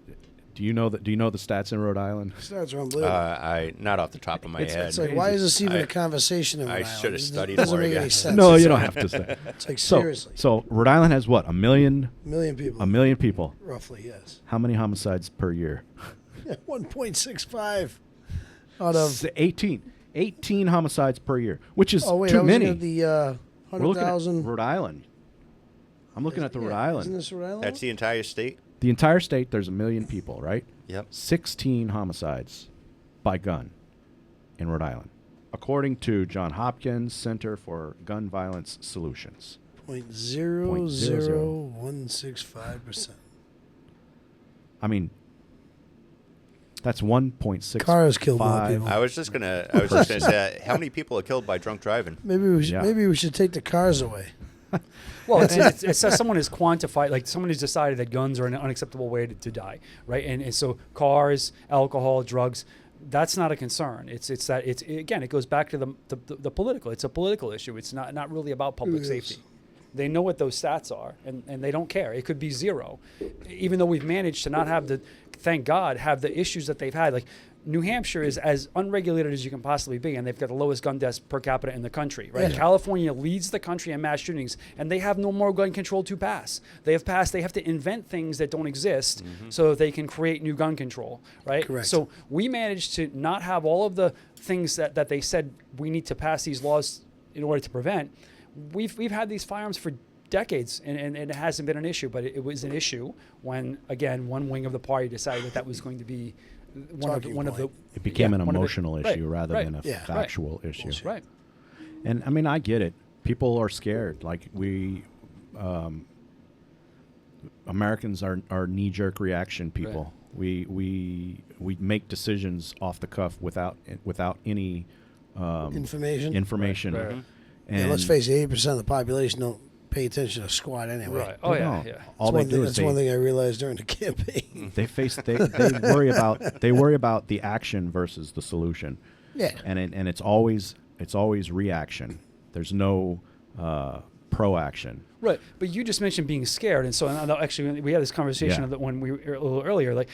do you know the stats in Rhode Island? Stats are unbelievable. Not off the top of my head. It's like, why is this even a conversation in Rhode Island? I should have studied It doesn't more make any again. sense. No, It's you like- don't have to say. It's like, seriously. So Rhode Island has what? 1 million? Million people. 1 million people. Roughly, yes. How many homicides per year? 1.65 out of... 18 homicides per year, which is Oh, wait, I too was many. looking at the We're looking at 100,000... Rhode Island. I'm looking at the Rhode Isn't Island. this Rhode Island? That's the entire state? The entire state, there's 1 million people, right? Yep. 16 homicides by gun in Rhode Island, according to John Hopkins Center for Gun Violence Solutions. 0.00165%. I mean, that's 1.6. Cars kill more people. I was just gonna say that. How many people are killed by drunk driving? Maybe we should take the cars away. Well, it says someone has quantified, like someone has decided that guns are an unacceptable way to die, right? And so cars, alcohol, drugs, that's not a concern. It's that again, it goes back to the political. It's a political issue. It's not really about public safety. They know what those stats are, and they don't care. It could be zero, even though we've managed to not have thank God, have the issues that they've had. Like New Hampshire is as unregulated as you can possibly be, and they've got the lowest gun deaths per capita in the country, right? Yeah. California leads the country in mass shootings, and they have no more gun control to pass. They have to invent things that don't exist so that they can create new gun control, right? Correct. So we managed to not have all of the things that they said we need to pass these laws in order to prevent. We've had these firearms for decades, and it hasn't been an issue, but it was an issue when, again, one wing of the party decided that was going to be one of the. It became an one of the- emotional issue right, rather right, than a Yeah. factual issue. Bullshit. Right. And I mean, I get it. People are scared. Like Americans are knee-jerk reaction people. Right. We make decisions off the cuff without any Information. Right, right. And Yeah, let's face it, 80% of the population don't pay attention to squat anyway. Right. Oh, yeah, no. yeah. All That's they do is that's one thing I realized during the campaign. they worry about the action versus the solution. Yeah. And it's always reaction. There's no proaction. Right, but you just mentioned being scared, and so actually we had this conversation Yeah. when we were a little earlier. Like,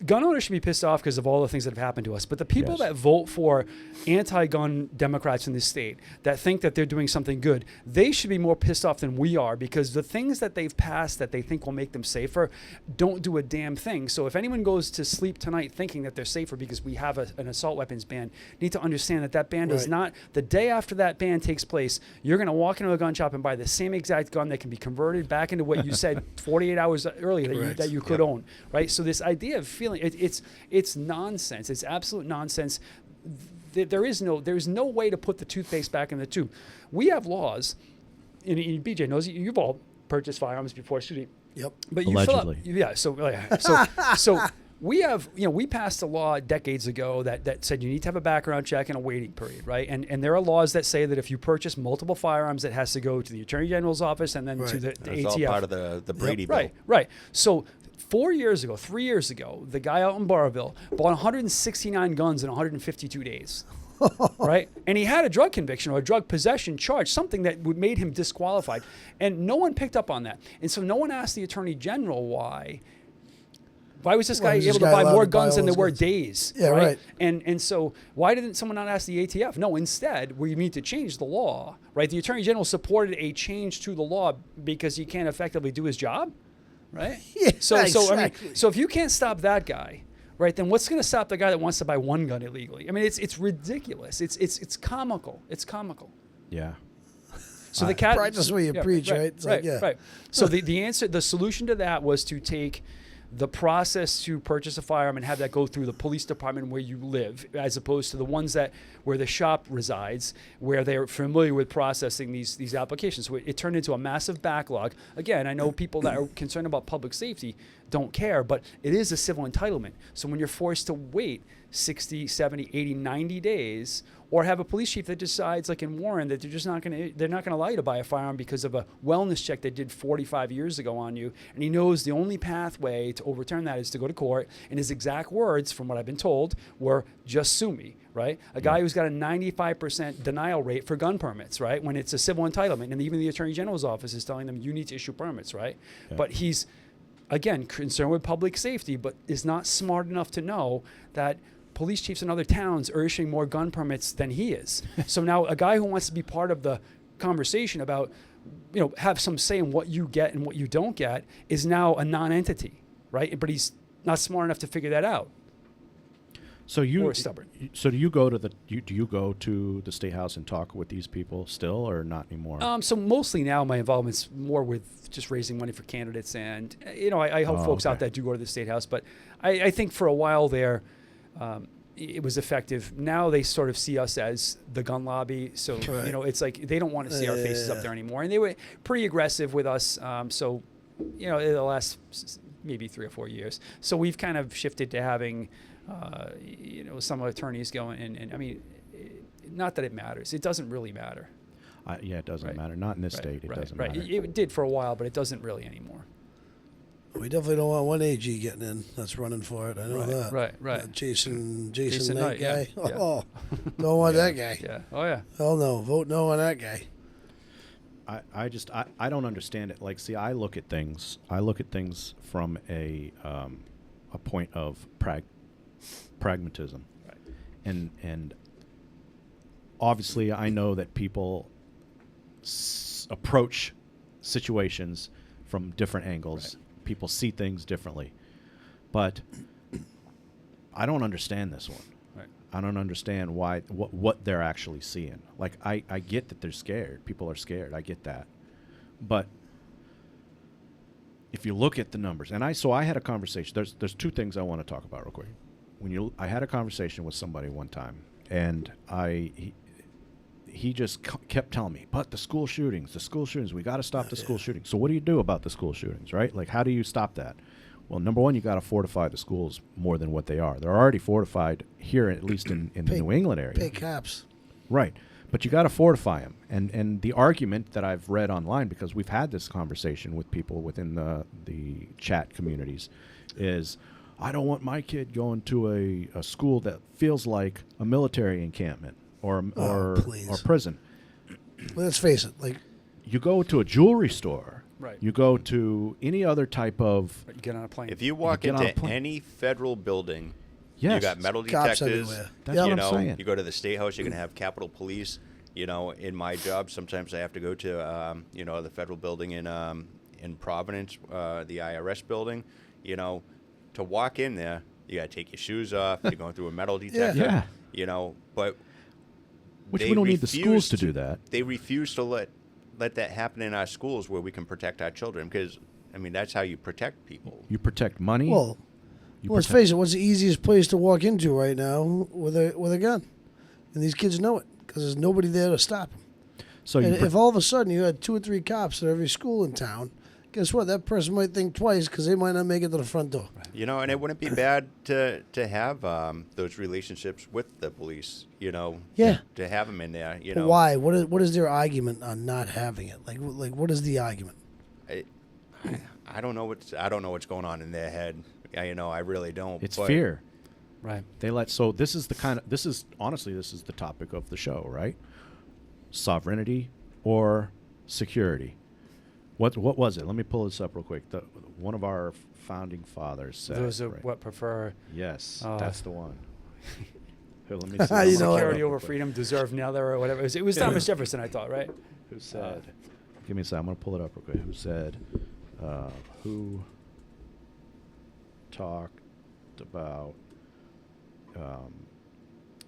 gun owners should be pissed off because of all the things that have happened to us. But the people Yes. that vote for anti-gun Democrats in this state that think that they're doing something good, they should be more pissed off than we are, because the things that they've passed that they think will make them safer don't do a damn thing. So if anyone goes to sleep tonight thinking that they're safer because we have an assault weapons ban, need to understand that ban does Right. not. The day after that ban takes place, you're going to walk into a gun shop and buy the same exact gun that can be converted back into what you said 48 hours earlier Correct. that you could own, right? So this idea of feeling it's nonsense. It's absolute nonsense. There's no way to put the toothpaste back in the tube. We have laws, and BJ knows you've all purchased firearms before shooting. Yep. But you fill up, Allegedly. yeah. So we have, we passed a law decades ago that said you need to have a background check and a waiting period, right? And there are laws that say that if you purchase multiple firearms, it has to go to the Attorney General's office and then to Right. the It's all ATF. part of the Brady bill. Right. So 3 years ago, the guy out in Barville bought 169 guns in 152 days. Right? And he had a drug conviction or a drug possession charge, something that would made him disqualified. And no one picked up on that. And so no one asked the Attorney General why was this guy was this able to guy buy allowed more to buy guns all than there those were guns? days? Yeah, right. And so why didn't someone not ask the ATF? No, instead, we need to change the law, right? The Attorney General supported a change to the law because he can't effectively do his job, right? Yeah, So I mean, exactly. so if you can't stop that guy, right? Then what's going to stop the guy that wants to buy one gun illegally? I mean, it's ridiculous. It's comical. It's comical. Yeah. So the cat Practice what you preach, right? It's like, yeah. Right. So the solution to that was to take the process to purchase a firearm and have that go through the police department where you live, as opposed to the ones that where the shop resides, where they're familiar with processing these applications. So it turned into a massive backlog. Again, I know people that are concerned about public safety don't care, but it is a civil entitlement. So when you're forced to wait 60, 70, 80, 90 days, or have a police chief that decides, like in Warren, that they're not gonna allow you to buy a firearm because of a wellness check they did 45 years ago on you, and he knows the only pathway to overturn that is to go to court. And his exact words, from what I've been told, were "just sue me." Right? A guy who's got a 95% denial rate for gun permits, right? When it's a civil entitlement, and even the Attorney General's office is telling them you need to issue permits, right? Yeah. But he's, again, concerned with public safety, but is not smart enough to know that police chiefs in other towns are issuing more gun permits than he is. So now a guy who wants to be part of the conversation about, have some say in what you get and what you don't get is now a non-entity, right? But he's not smart enough to figure that out. So Or stubborn. So do you go to the State House and talk with these people still, or not anymore? So mostly now my involvement's more with just raising money for candidates, and I help folks out okay. that do go to the State House. But I think for a while there, it was effective. Now they sort of see us as the gun lobby, so Right. it's like they don't want to see our faces up there anymore, and they were pretty aggressive with us. So in the last maybe 3 or 4 years, so we've kind of shifted to having. Some attorneys going, and I mean, not that it matters. It doesn't really matter. It doesn't Right. matter. Not in this state. It doesn't matter. It did for a while, but it doesn't really anymore. We definitely don't want one AG getting in that's running for it. I know that. Right. Jason Jason Knight Knight, guy. yeah. Oh, don't want that guy. Yeah. Oh yeah. Hell no. Vote no on that guy. I don't understand it. Like, see, I look at things from a point of pragmatism, Right. and obviously I know that people approach situations from different angles. Right. People see things differently, but I don't understand this one. Right. I don't understand what they're actually seeing. Like, I get that they're scared. People are scared. I get that. But if you look at the numbers, and I had a conversation. There's two things I want to talk about real quick. I had a conversation with somebody one time, and he just kept telling me, but the school shootings, we got to stop the school shootings. So what do you do about the school shootings, right? Like, how do you stop that? Well, number one, you got to fortify the schools more than what they are. They're already fortified here, at least in the New England area. Pay cops. Right. But you got to fortify them. And the argument that I've read online, because we've had this conversation with people within the chat communities, is I don't want my kid going to a school that feels like a military encampment or prison. Let's face it. Like, You go to a jewelry store. Right. You go to any other type of... You get on a plane. If you walk get on a into plane. any federal building, Yes. you got metal Cops detectives. everywhere. That's what you I'm know, saying. you go to the State House, you're going to have Capitol Police. In my job, sometimes I have to go to, the federal building in Providence, the IRS building. To walk in there, you got to take your shoes off. You're going through a metal detector. Yeah. But Which they we don't need the refuse schools to do that. They refuse to let that happen in our schools where we can protect our children because, that's how you protect people. You protect money. well, let's face it. What's the easiest place to walk into right now with a gun? And these kids know it because there's nobody there to stop them. So And if all of a sudden you had 2 or 3 cops at every school in town, guess what? That person might think twice because they might not make it to the front door. And it wouldn't be bad to have those relationships with the police, Yeah. to have them in there, But why? What is their argument on not having it? Like what is the argument? I don't know what's going on in their head. I really don't. it's but fear. right. This is the topic of the show, right? Sovereignty or security. What was it? Let me pull this up real quick. One of our founding fathers said. Those are right? what prefer Yes, Oh. that's the one. Here, let me You see. I'm gonna know pull it. it security up over real quick. freedom, deserve neither, or whatever. It was Thomas Jefferson, I thought, right? Who said? Give me a second. I'm gonna pull it up real quick. Who said? Who talked about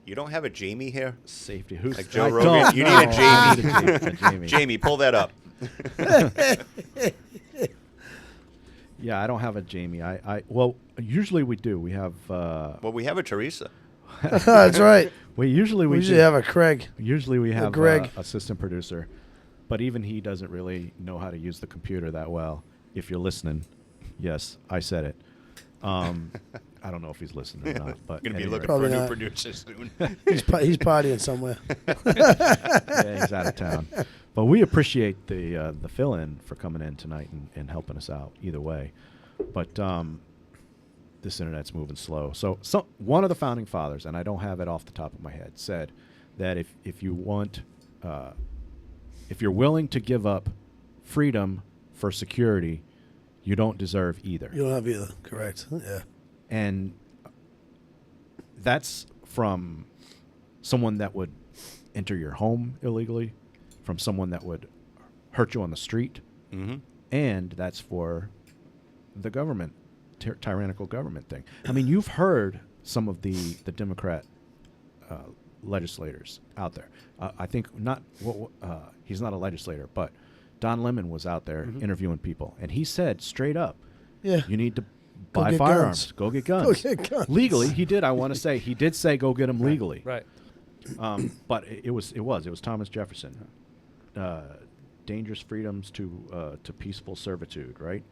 You don't have a Jamie here? safety. Who's Like Joe I Rogan? don't You need a know. Jamie. I need a Jamie. Jamie, pull that up. Yeah, I don't have a Jamie. Well, usually we do. We have. Well, we have a Teresa. That's right. We usually We usually have a Craig. Usually we have Greg. assistant producer, but even he doesn't really know how to use the computer that well. If you're listening, yes, I said it. I don't know if he's listening or not, but Going to be anyway. looking Probably for a new not. producer soon. He's partying somewhere. Yeah, he's out of town. But we appreciate the fill-in for coming in tonight and helping us out either way. But this internet's moving slow. So one of the founding fathers, and I don't have it off the top of my head, said that if you want, if you're willing to give up freedom for security, you don't deserve either. You don't have either. Correct. Yeah. And that's from someone that would enter your home illegally, from someone that would hurt you on the street, Mm-hmm. and that's for the government, tyrannical government thing. I mean, you've heard some of the Democrat legislators out there. I think he's not a legislator, but Don Lemon was out there interviewing people, and he said straight up, Yeah. you need to Go buy get firearms. guns. Go get guns. Go get guns. Legally, he did. I want to say he did say go get them legally. Right. But it was Thomas Jefferson. Dangerous freedoms to peaceful servitude, right?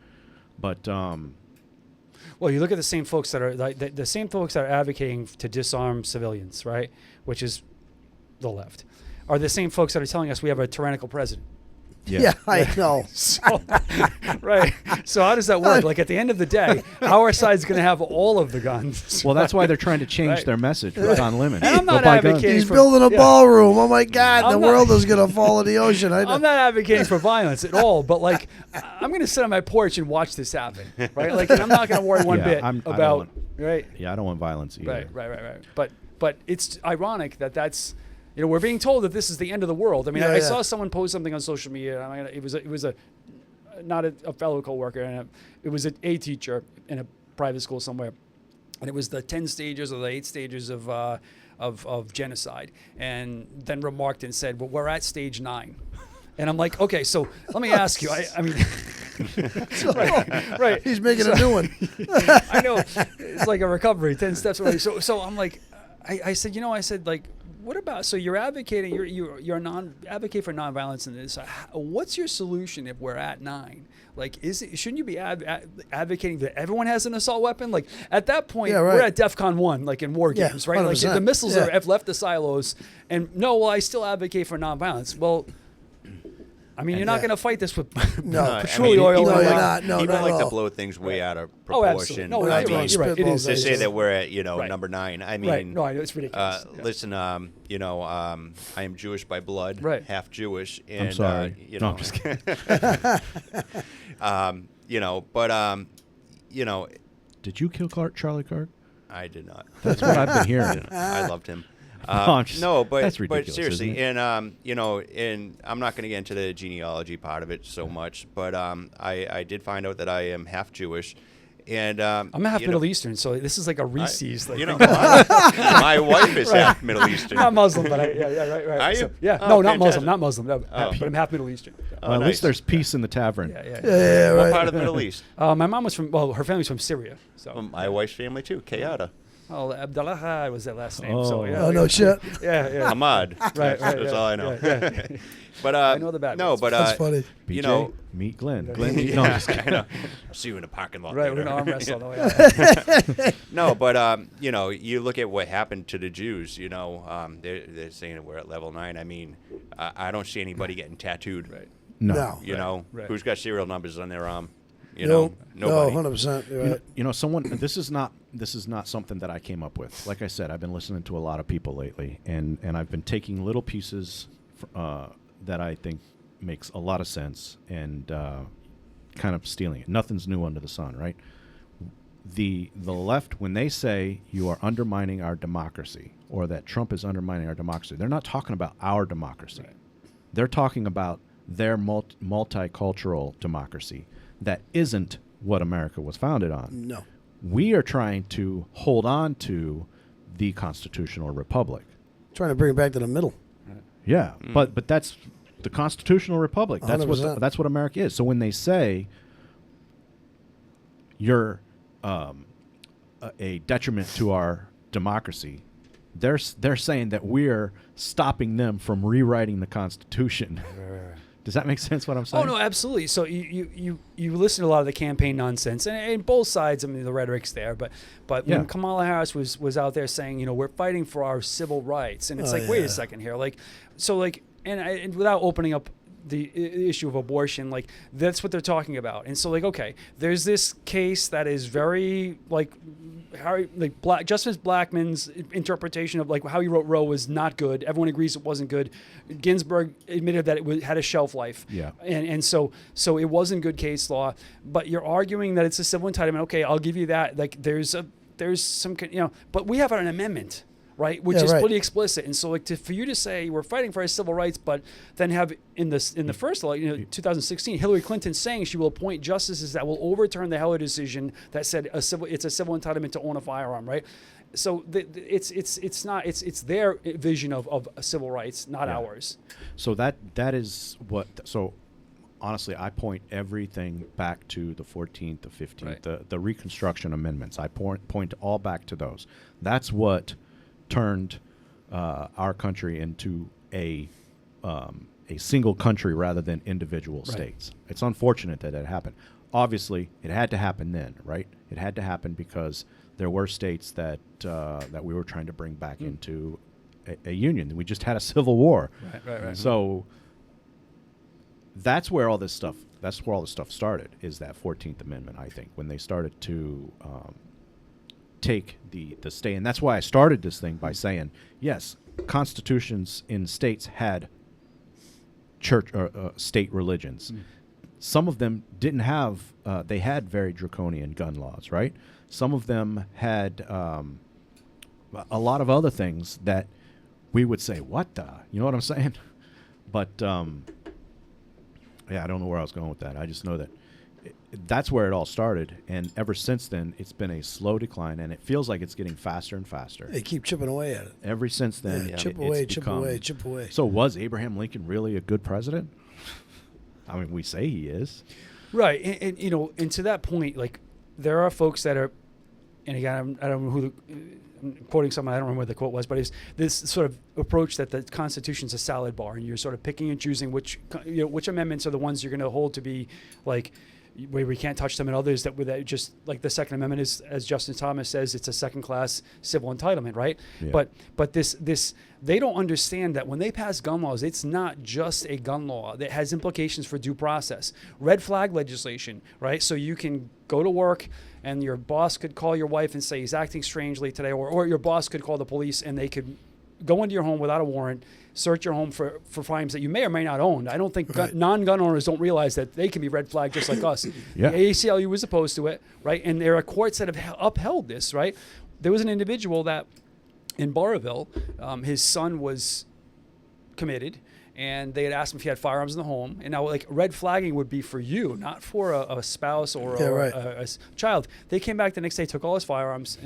But Well, you look at the same folks that are like the same folks that are advocating to disarm civilians, right? Which is the left, are the same folks that are telling us we have a tyrannical president. Yeah, I know. So, right. So how does that work? Like at the end of the day, our side's going to have all of the guns. well, that's why they're trying to change Right. their message with Don Lemon. And I'm Go not buy guns. advocating He's for- building a yeah. ballroom. Oh my God, I'm the not- world is gonna fall in the ocean. I know. I'm not advocating for violence at all, but like I'm going to sit on my porch and watch this happen, right? Like, and I'm not going to worry one Yeah, bit I don't about, want- right? Yeah, I don't want violence either. Right. But it's ironic that's, you know, we're being told that this is the end of the world. I mean, Yeah, I yeah. saw someone post something on social media. I mean, it was a not a fellow coworker, and it was a teacher in a private school somewhere, and it was the 10 stages or the 8 stages of genocide, and then remarked and said, "Well, we're at stage 9." And I'm like, okay, so let me ask you. I mean, right. He's making a new one. I know it's like a recovery, 10 steps away. So I'm like, I said, like, what about, so you're advocating, you're advocate for nonviolence in this. What's your solution if we're at 9? Like, shouldn't you be advocating that everyone has an assault weapon? Like, at that point, Yeah, right. we're at DEFCON 1, like in war Yeah, games, right? Like, 100%. the missiles Yeah. have left the silos, and no, well, I still advocate for nonviolence. Well, I mean, you're not Yeah. going to fight this with No. petroleum oil. No, and you're like- not. No, People not like at to all. blow things way out of Oh, proportion. absolutely. No, I you're mean, right. You're right. It spitballs is. to say that we're at Right. number 9. I mean, Right. No, I know it's ridiculous. Yeah. listen, I am Jewish by blood, Right. half Jewish, and sorry. you No, know, I'm just kidding. Did you kill Charlie Kirk? I did not. That's what I've been hearing. I loved him. I'm just- No, but that's ridiculous, But seriously, isn't and and I'm not going to get into the genealogy part of it so much, but I did find out that I am half Jewish, and I'm half Middle Eastern, so this is like a Reese's. You know, my wife is half Middle Eastern. Not Muslim, but right. Are you? So, yeah, Oh, no, fantastic. not Muslim. No, Oh. but I'm half Middle Eastern. Well, at nice. least there's peace in the tavern. Yeah. Yeah, What right. part of the Middle East? My mom was her family's from Syria. So, My wife's family too, Kayada. Abdallah was that last name. So, Oh. yeah. Oh no shit. Yeah. Ahmad. Right. That's all I know. Yeah. But I know the bad no, ones. but That's funny. BJ, you know, meet Glenn. Yeah. Glenn, yeah, no, I'm just kidding. I know. I'll see you in the parking lot. Right, we're later. going to arm wrestle. though, yeah. No, but you look at what happened to the Jews. They're saying that we're at level 9. I mean, I don't see anybody getting tattooed. Right. No. No. You know, Right. who's got serial numbers on their arm? You No, know, nobody. 100%. You're right. You know, someone. This is not something that I came up with. Like I said, I've been listening to a lot of people lately, and I've been taking little pieces that I think makes a lot of sense and kind of stealing it. Nothing's new under the sun, right? The left, when they say you are undermining our democracy or that Trump is undermining our democracy, they're not talking about our democracy. Right. They're talking about their multicultural democracy that isn't what America was founded on. No. We are trying to hold on to the constitutional republic. Trying to bring it back to the middle. Yeah, but that's the constitutional republic. That's 100%. what America is. So when they say you're a detriment to our democracy, they're saying that we're stopping them from rewriting the Constitution. Does that make sense? What I'm saying? Oh no, absolutely. So you listen to a lot of the campaign nonsense, and both sides. I mean, the rhetoric's there, but Yeah. when Kamala Harris was out there saying, we're fighting for our civil rights, and it's wait a second here, and without opening up the issue of abortion, that's what they're talking about. And so okay, there's this case that is very Justice Blackmun's interpretation of how he wrote Roe was not good. Everyone agrees it wasn't good. Ginsburg admitted that it had a shelf life. Yeah. And so it wasn't good case law, but you're arguing that it's a civil entitlement. Okay, I'll give you that. There's some, but we have an amendment, right, which is pretty explicit. And so for you to say we're fighting for our civil rights, but then have in the first 2016 Hillary Clinton saying she will appoint justices that will overturn the Heller decision that said it's a civil entitlement to own a firearm, right? So it's their vision of civil rights, not ours. So that is what. So honestly, I point everything back to the 14th, the 15th, the Reconstruction Amendments. I point all back to those. That's what turned our country into a single country rather than individual states. It's unfortunate that it happened. Obviously, it had to happen then, right? It had to happen because there were states that we were trying to bring back into a union. We just had a civil war. Right. So that's where all this stuff started, is that 14th Amendment, I think, when they started to take the stay. And that's why I started this thing by saying, yes, constitutions in states had church or state religions. Some of them didn't have, they had very draconian gun laws, right? Some of them had a lot of other things that we would say, what the? You know what I'm saying? But, I don't know where I was going with that. I just know that that's where it all started. And ever since then, it's been a slow decline, and it feels like it's getting faster and faster. They keep chipping away at it. Ever since then, Chip away. So was Abraham Lincoln really a good president? I mean, we say he is. Right. And to that point, there are folks that are, and again, I don't know who I'm quoting someone, I don't remember what the quote was, but it's this sort of approach that the Constitution's a salad bar, and you're sort of picking and choosing which amendments are the ones you're going to hold to be where we can't touch them, and others that just like the Second Amendment is, as Justin Thomas says, it's a second-class civil entitlement, right? Yeah. But this they don't understand that when they pass gun laws, it's not just a gun law that has implications for due process. Red flag legislation, right? So you can go to work and your boss could call your wife and say he's acting strangely today, or your boss could call the police and they could go into your home without a warrant, search your home for firearms that you may or may not own. I don't think non-gun owners don't realize that they can be red flagged just like us. Yeah. The ACLU was opposed to it, right? And there are courts that have upheld this, right? There was an individual that in Burrillville, his son was committed, and they had asked him if he had firearms in the home. And now, red flagging would be for you, not for a spouse or a child. They came back the next day, took all his firearms.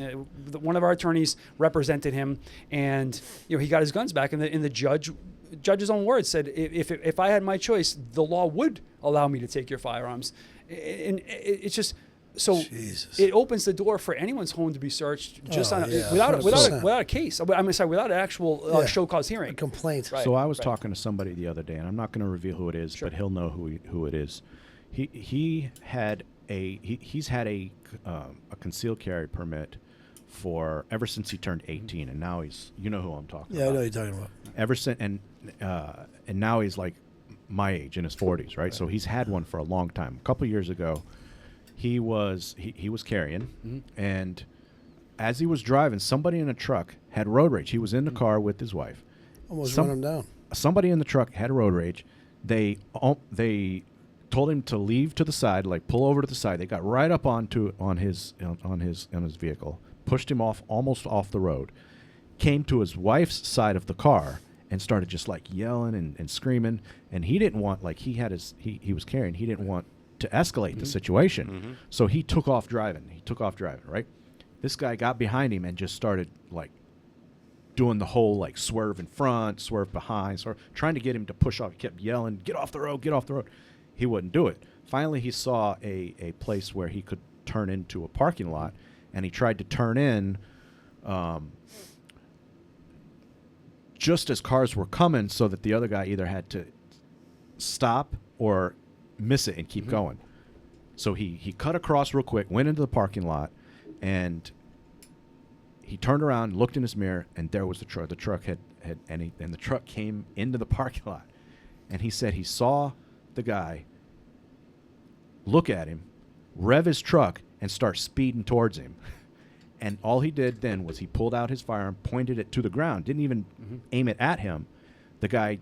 One of our attorneys represented him, and he got his guns back. And the judge's own words said, if I had my choice, the law would allow me to take your firearms. And it's just. So Jesus. It opens the door for anyone's home to be searched just without a case. I'm sorry, without an actual show cause hearing. A complaint. Right. So I was talking to somebody the other day, and I'm not going to reveal who it is, but he'll know who it is. He's had a concealed carry permit for ever since he turned 18, and now he's who I'm talking about. Yeah, I know what you're talking about. Ever since, and now he's like my age, in his 40s, right? So he's had one for a long time. A couple years ago, he was carrying, and as he was driving, somebody in a truck had road rage. He was in the car with his wife. Almost run him down. Somebody in the truck had road rage. They told him to leave to the side, pull over to the side. They got right up on his vehicle, pushed him almost off the road, came to his wife's side of the car, and started just yelling and screaming. And he didn't want he was carrying. He didn't want to escalate the situation. So he took off driving. Right? This guy got behind him and just started doing the whole like swerve in front, swerve behind, trying to get him to push off. He kept yelling, "Get off the road, get off the road." He wouldn't do it. Finally, he saw a place where he could turn into a parking lot, and he tried to turn in just as cars were coming, so that the other guy either had to stop or miss it and keep going. So he cut across real quick, went into the parking lot, and he turned around, looked in his mirror, and there was the truck. The truck and the truck came into the parking lot, and he said he saw the guy look at him, rev his truck, and start speeding towards him. And all he did then was he pulled out his firearm, pointed it to the ground, didn't even aim it at him. The guy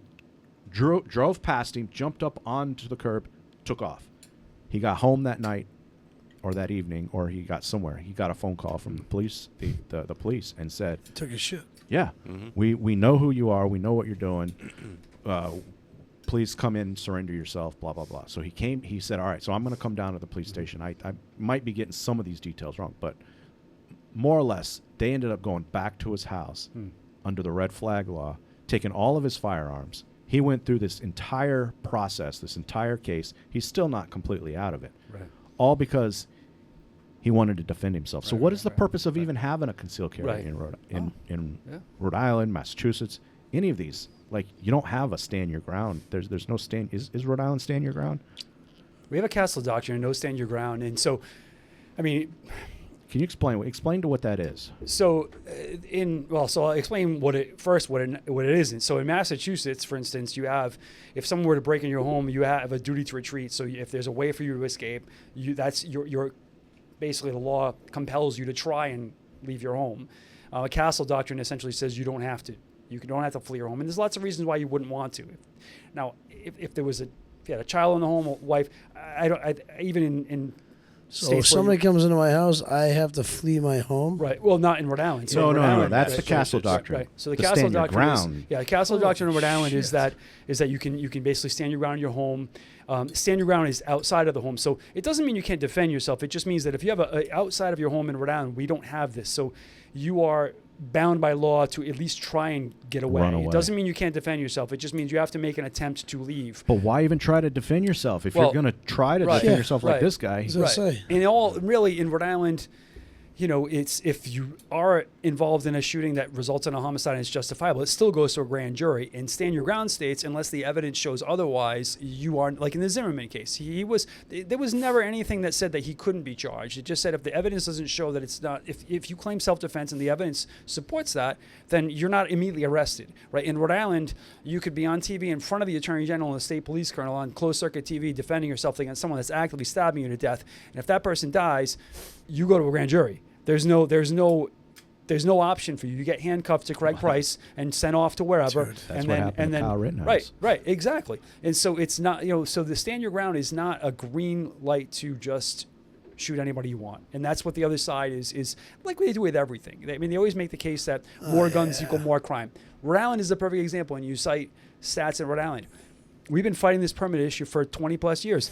drove past him, jumped up onto the curb, took off. He got home that night or that evening, or he got somewhere. He got a phone call from the police, the police, and said, Took his shit. "Yeah, we know who you are. We know what you're doing. Please come in, surrender yourself, blah, blah, blah." So he came. He said, "All right, so I'm going to come down to the police station. I might be getting some of these details wrong, but more or less, they ended up going back to his house under the red flag law, taking all of his firearms. He went through this entire process, this entire case. He's still not completely out of it. Right. All because he wanted to defend himself. So Right, what right, is the right, purpose of right. even having a concealed carry Right. in Rhode Yeah. Rhode Island, Massachusetts, any of these? Like, you don't have a stand your ground. There's no stand. Is Rhode Island stand your ground? We have a castle doctrine, no stand your ground. And so, I mean, Can you explain to what that is? so so I'll explain what it isn't. So in Massachusetts, for instance, you have, if someone were to break in your home, you have a duty to retreat. So if there's a way for you to escape, that's your basically the law compels you to try and leave your home. A castle doctrine essentially says you don't have to. You don't have to flee your home, and there's lots of reasons why you wouldn't want to. Now, if you had a child in the home, a wife, even in So states if where somebody comes into my house, I have to flee my home? right. Well, not in Rhode Island. So in Rhode No. Island, That's right, the castle right, doctrine. Right. So the The castle stand your doctrine ground. the castle doctrine in Rhode Island is shit. that you can basically stand your ground in your home. Stand your ground is outside of the home. So it doesn't mean you can't defend yourself. It just means that if you have a outside of your home in Rhode Island, we don't have this. So you are bound by law to at least try and get away. Run away. It doesn't mean you can't defend yourself. It just means you have to make an attempt to leave. But why even try to defend yourself if Well, you're going to try to right. defend Yeah, yourself like right. this guy? As I say. And in Rhode Island, it's if you are involved in a shooting that results in a homicide and it's justifiable, it still goes to a grand jury. In stand your ground states, unless the evidence shows otherwise, you are, like in the Zimmerman case, there was never anything that said that he couldn't be charged. It just said if the evidence doesn't show that it's not, if you claim self-defense and the evidence supports that, then you're not immediately arrested, right? In Rhode Island, you could be on TV in front of the Attorney General and the state police colonel on closed circuit TV defending yourself against someone that's actively stabbing you to death. And if that person dies, you go to a grand jury. There's no option for you. You get handcuffed to Craig Price and sent off to wherever. Dude, that's what happened to Kyle Rittenhouse. Right, exactly. And so it's not, so the stand your ground is not a green light to just shoot anybody you want. And that's what the other side is like they do with everything. They always make the case that more guns equal more crime. Rhode Island is a perfect example, and you cite stats in Rhode Island. We've been fighting this permit issue for 20 plus years.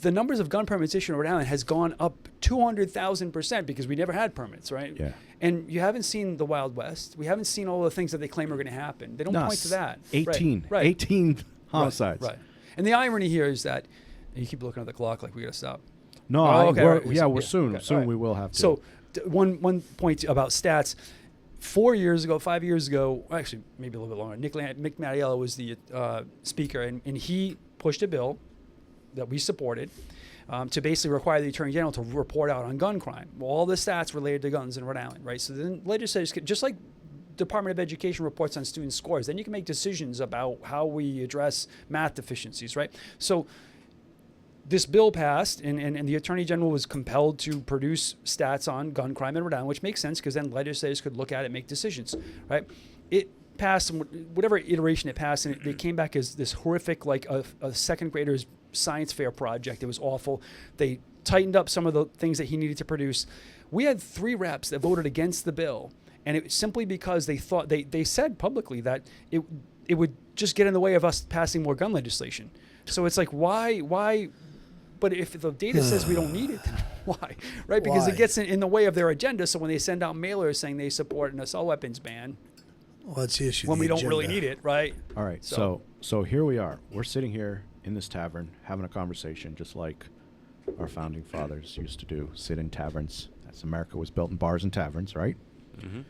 The numbers of gun permits issued in Rhode Island has gone up 200,000% because we never had permits, right? Yeah. And you haven't seen the Wild West. We haven't seen all the things that they claim are going to happen. They don't point to that. 18. Right. 18 homicides. Right. And the irony here is that you keep looking at the clock like we got to stop. No, Okay, we're, all right. yeah, we're Yeah, soon. okay, Soon all right. we will have to. So one point about stats. 5 years ago, actually maybe a little bit longer, Mick Mattiello was the speaker, and he pushed a bill that we supported to basically require the Attorney General to report out on gun crime. Well, all the stats related to guns in Rhode Island, right? So then legislators, just like Department of Education reports on student scores, then you can make decisions about how we address math deficiencies, right? So this bill passed, and the Attorney General was compelled to produce stats on gun crime in Rhode Island, which makes sense because then legislators could look at it and make decisions, right? It passed, and whatever iteration it passed, and it came back as this horrific, like a second grader's science fair project. It was awful. They tightened up some of the things that he needed to produce. We had 3 reps that voted against the bill, and it was simply because they thought, they said publicly that it would just get in the way of us passing more gun legislation. So it's like, why? But if the data says we don't need it, then why? Right? Because Why? it gets in the way of their agenda. So when they send out mailers saying they support an assault weapons ban, Well, that's the issue. when the we don't really agenda. need it, right? All right, So- so here we are. We're sitting here in this tavern having a conversation, just like our founding fathers used to do, sit in taverns. As America was built in bars and taverns, right? Mm-hmm.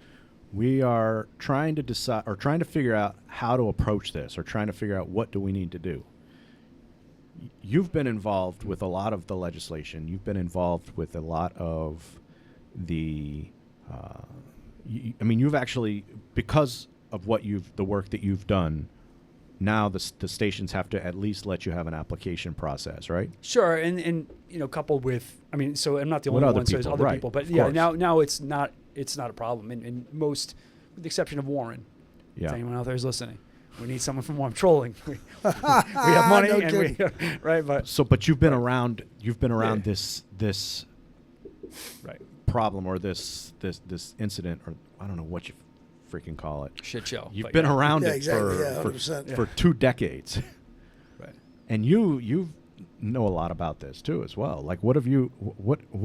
We are trying to decide, or trying to figure out how to approach this, or trying to figure out what do we need to do. You've been involved with a lot of the legislation. You've been involved with a lot of the. I mean, you've actually, because of the work that you've done. Now the stations have to at least let you have an application process, right? Sure, and coupled with, I mean, so I'm not the With only other one, so there's people, other right, people, but of yeah, course. now it's not a problem, and most, with the exception of Warren. Yeah. If anyone out there is listening, we need someone from Warren. I'm trolling. We have money, No and we, kidding. right, but So, but you've been around. You've been around Yeah. this right, problem or this incident, or I don't know what you freaking call it. shit show. You've but been yeah. around Yeah, it exactly. for, Yeah, for 100%. for 2 decades, Right. and you know a lot about this too as well. Like, what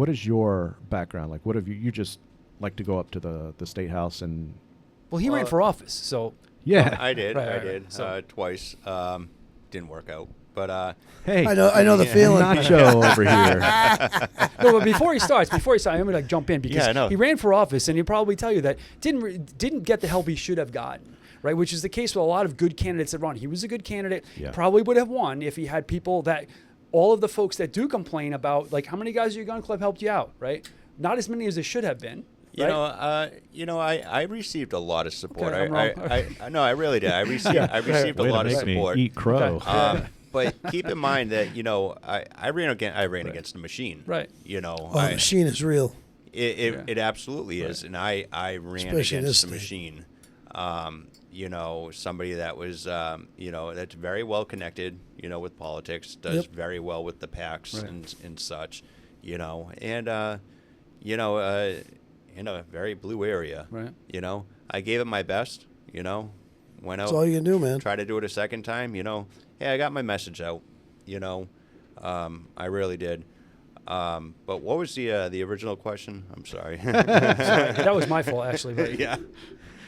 is your background? Like, what have you just like to go up to the state house and Well, he ran Well, for office, so yeah. I did. Right, I right, did. right. So- Twice. Didn't work out. But Hey, I know the Yeah. feeling. Nacho over here. no, but before he starts, I'm going to jump in because Yeah, I know. he ran for office, and he'll probably tell you that didn't get the help he should have gotten, right? Which is the case with a lot of good candidates that run. He was a good candidate, Yeah. probably would have won if he had people that, all of the folks that do complain about, like, how many guys at your gun club helped you out, right? Not as many as there should have been. You right? know, I received a lot of support. Okay, I'm I no, I really did. I received a Way to lot of make me support. eat crow. Okay. But keep in mind that I ran against the machine. Right. Oh, the machine is real. It absolutely is, and I ran Especially in against the this machine. Somebody that was that's very well connected, with politics, does Yep. very well with the PACs Right. and such, and in a very blue area. Right. I gave it my best. Went out. That's all you can do, man. Try to do it a second time. Hey, I got my message out. I really did. But what was the original question? I'm sorry. Sorry, that was my fault, actually. But yeah.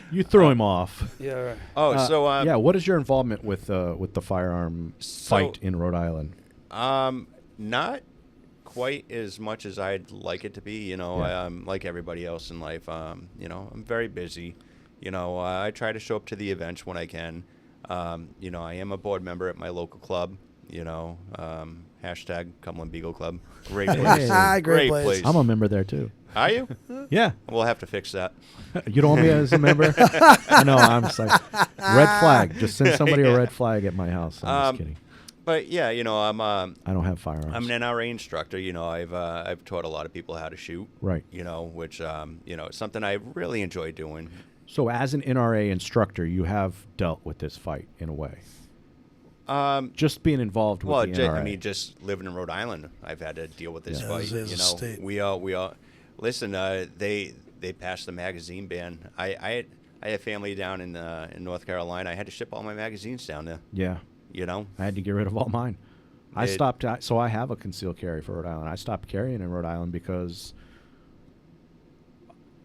You threw him off. yeah, right. Oh, so yeah. What is your involvement with the firearm fight in Rhode Island? not quite as much as I'd like it to be. Yeah. Like everybody else in life. I'm very busy. I try to show up to the events when I can. I am a board member at my local club. Hashtag Cumberland Beagle Club. Great place. Hey. Great place. I'm a member there too. Are you? Yeah. We'll have to fix that. You don't want me as a member? No, I'm just like red flag. Just send somebody a red flag at my house. I'm just kidding. But yeah, I'm I don't have firearms. I'm an NRA instructor. I've taught a lot of people how to shoot. Right. Which it's something I really enjoy doing. So as an NRA instructor, you have dealt with this fight in a way. Just being involved with Well, the NRA. just living in Rhode Island, I've had to deal with this Yeah, fight. as a state. We all listen. They passed the magazine ban. I had family down in North Carolina. I had to ship all my magazines down there. Yeah. I had to get rid of all mine. I It- stopped. So I have a concealed carry for Rhode Island. I stopped carrying in Rhode Island because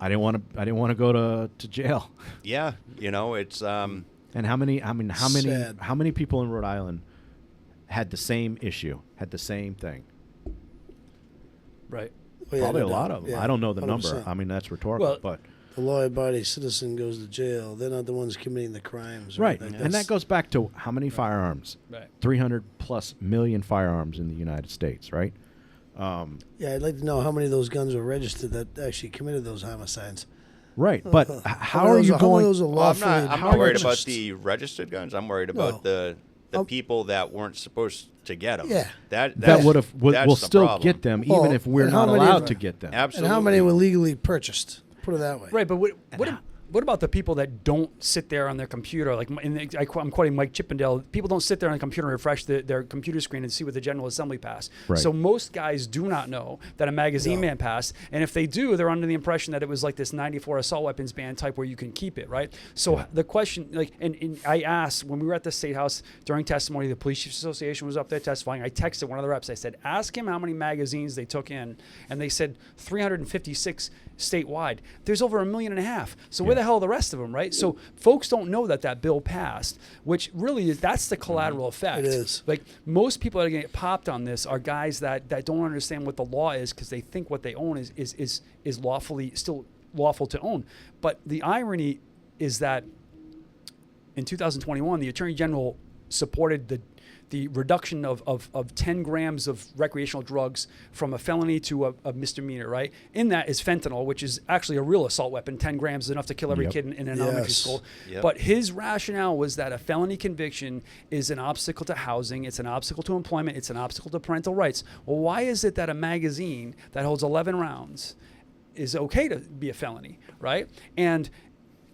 I didn't want to go to jail. Yeah, it's And how many Sad. people in Rhode Island had the same issue, had the same thing? Right. Oh, yeah, Probably no a lot doubt. of them. Yeah, I don't know the number. 100%. I mean, that's rhetorical, Well, but The law-abiding citizen goes to jail. They're not the ones committing the crimes. right. Like, And that's- that goes back to how many firearms? Right. 300 plus million firearms in the United States, right? Yeah, I'd like to know how many of those guns were registered that actually committed those homicides. Right. But how are you How many going? of those are well, I'm lawfully not how are worried you about purchased? the registered guns. I'm worried No. about the Um, people that weren't supposed to get them. Yeah. that that would have that's will the still problem. get them, Well, even if we're and how not many allowed of- to get them. Absolutely. And how many were legally purchased? Put it that way. Right, but what about the people that don't sit there on their computer? Like, I'm quoting Mike Chippendale. People don't sit there on the computer and refresh their computer screen and see what the General Assembly passed. Right. So most guys do not know that a magazine No. ban passed, and if they do, they're under the impression that it was like this '94 assault weapons ban type where you can keep it, right? So the question, like, and I asked when we were at the State House during testimony, the Police Chiefs Association was up there testifying. I texted one of the reps. I said, ask him how many magazines they took in, and they said 356 statewide. There's over 1.5 million. So where the the hell are the rest of them, right? So folks don't know that bill passed, which really is, that's the collateral effect. It is. Like, most people that are going to get popped on this are guys that don't understand what the law is, because they think what they own is still lawful to own. But the irony is that in 2021, the Attorney General supported the reduction of 10 grams of recreational drugs from a felony to a misdemeanor, right? In that is fentanyl, which is actually a real assault weapon. 10 grams is enough to kill every kid in an elementary school. Yep. But his rationale was that a felony conviction is an obstacle to housing, it's an obstacle to employment, it's an obstacle to parental rights. Well, why is it that a magazine that holds 11 rounds is okay to be a felony, right? And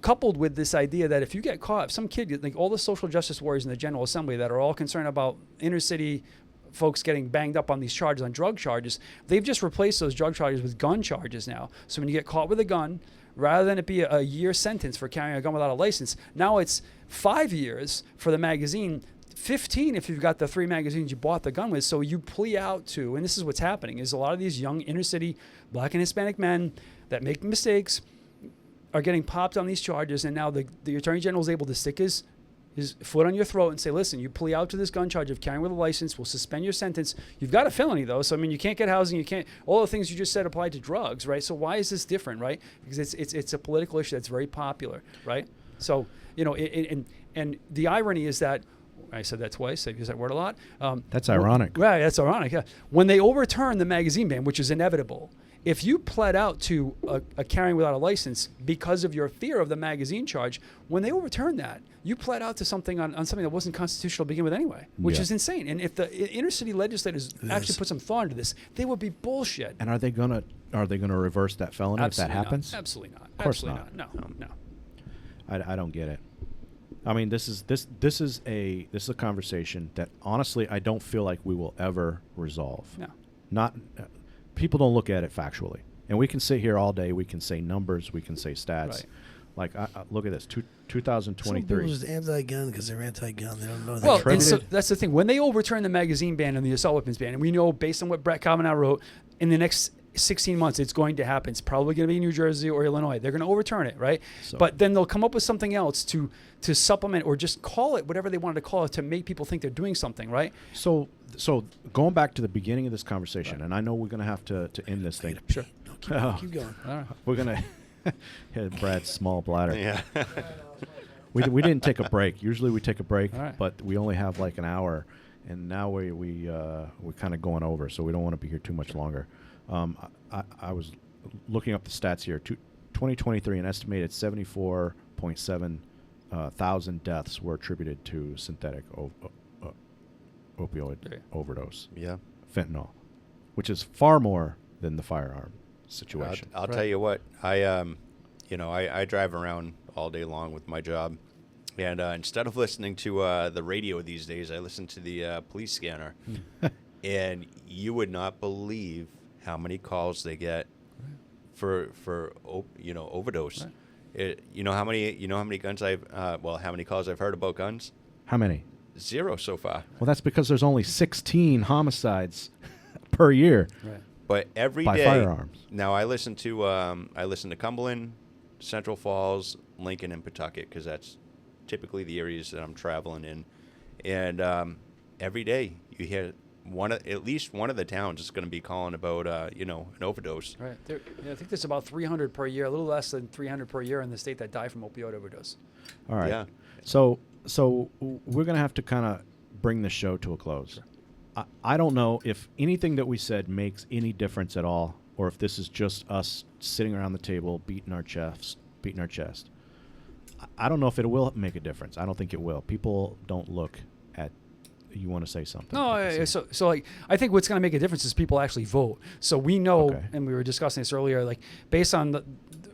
coupled with this idea that if you get caught, if some kid, like all the social justice warriors in the General Assembly that are all concerned about inner city folks getting banged up on these charges, on drug charges, they've just replaced those drug charges with gun charges now. So when you get caught with a gun, rather than it be a year sentence for carrying a gun without a license, now it's 5 years for the magazine, 15 if you've got the 3 magazines you bought the gun with. So you plea out to, and this is what's happening, is a lot of these young inner city black and Hispanic men that make mistakes are getting popped on these charges, and now the Attorney General is able to stick his foot on your throat and say, listen, you plea out to this gun charge of carrying with a license, we'll suspend your sentence. You've got a felony, though, so, I mean, you can't get housing, you can't, all the things you just said apply to drugs, right? So why is this different, right? Because it's a political issue that's very popular, right? So, you know, and the irony is that, I said that twice, I use that word a lot. That's ironic. Right, that's ironic, yeah. When they overturn the magazine ban, which is inevitable, if you pled out to a carrying without a license because of your fear of the magazine charge, when they overturn that, you pled out to something on something that wasn't constitutional to begin with anyway, which is insane. And if the inner city legislators actually put some thought into this, they would be bullshit. And are they gonna reverse that felony if that happens? Absolutely not. Of course Absolutely not. No. I don't get it. I mean, this is a conversation that honestly I don't feel like we will ever resolve. No. Not people don't look at it factually, and we can sit here all day. We can say numbers. We can say stats. Right. Like, look at this, 2023. Some people are just anti-gun because they're anti-gun. They don't know that. Well, and so that's the thing. When they overturn the magazine ban and the assault weapons ban, and we know based on what Brett Kavanaugh wrote, in the next 16 months it's going to happen. It's probably going to be New Jersey or Illinois. They're going to overturn it, right? So, but then they'll come up with something else to supplement or just call it whatever they wanted to call it to make people think they're doing something, right? So going back to the beginning of this conversation, and I know we're going to have to end this thing. Sure. No, keep going. All right. We're going to hit Brad's small bladder. Yeah. We didn't take a break. Usually we take a break, All right. but we only have like an hour, and now we're kind of going over, so we don't want to be here too much longer. I was looking up the stats here. 2023, an estimated 74.7 thousand deaths were attributed to synthetic opioid overdose. Yeah. Fentanyl, which is far more than the firearm situation. I'll tell you what, I drive around all day long with my job, and instead of listening to the radio these days, I listen to the police scanner, and you would not believe how many calls they get for overdose. Right. How many guns how many calls I've heard about guns? How many? 0 so far. Well, that's because there's only 16 homicides per year. Right. But every by day, firearms. Now I listen to Cumberland, Central Falls, Lincoln, and Pawtucket because that's typically the areas that I'm traveling in, and every day you hear at least one of the towns is going to be calling about an overdose. Right. I think there's about 300 per year, a little less than 300 per year in the state that die from opioid overdose. All right. Yeah. So we're going to have to kind of bring the show to a close. Sure. I don't know if anything that we said makes any difference at all, or if this is just us sitting around the table beating our chest. I don't know if it will make a difference. I don't think it will. People don't look at. You want to say something? No, so like I think what's going to make a difference is people actually vote. So we know, Okay. and we were discussing this earlier, like based on the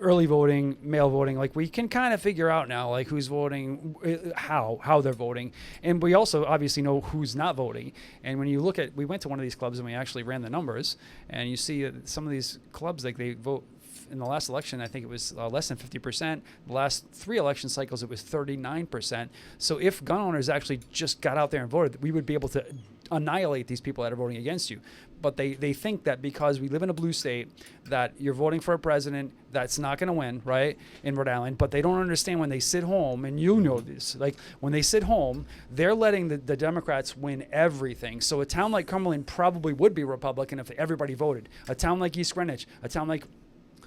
early voting, mail voting, like we can kind of figure out now like who's voting, how they're voting, and we also obviously know who's not voting. And when you look at, we went to one of these clubs and we actually ran the numbers, and you see that some of these clubs, like they vote. In the last election, I think it was less than 50%. The last 3 election cycles, it was 39%. So if gun owners actually just got out there and voted, we would be able to annihilate these people that are voting against you. But they think that because we live in a blue state, that you're voting for a president that's not going to win, right, in Rhode Island. But they don't understand when they sit home, and you know this, like when they sit home, they're letting the Democrats win everything. So a town like Cumberland probably would be Republican if everybody voted. A town like East Greenwich, a town like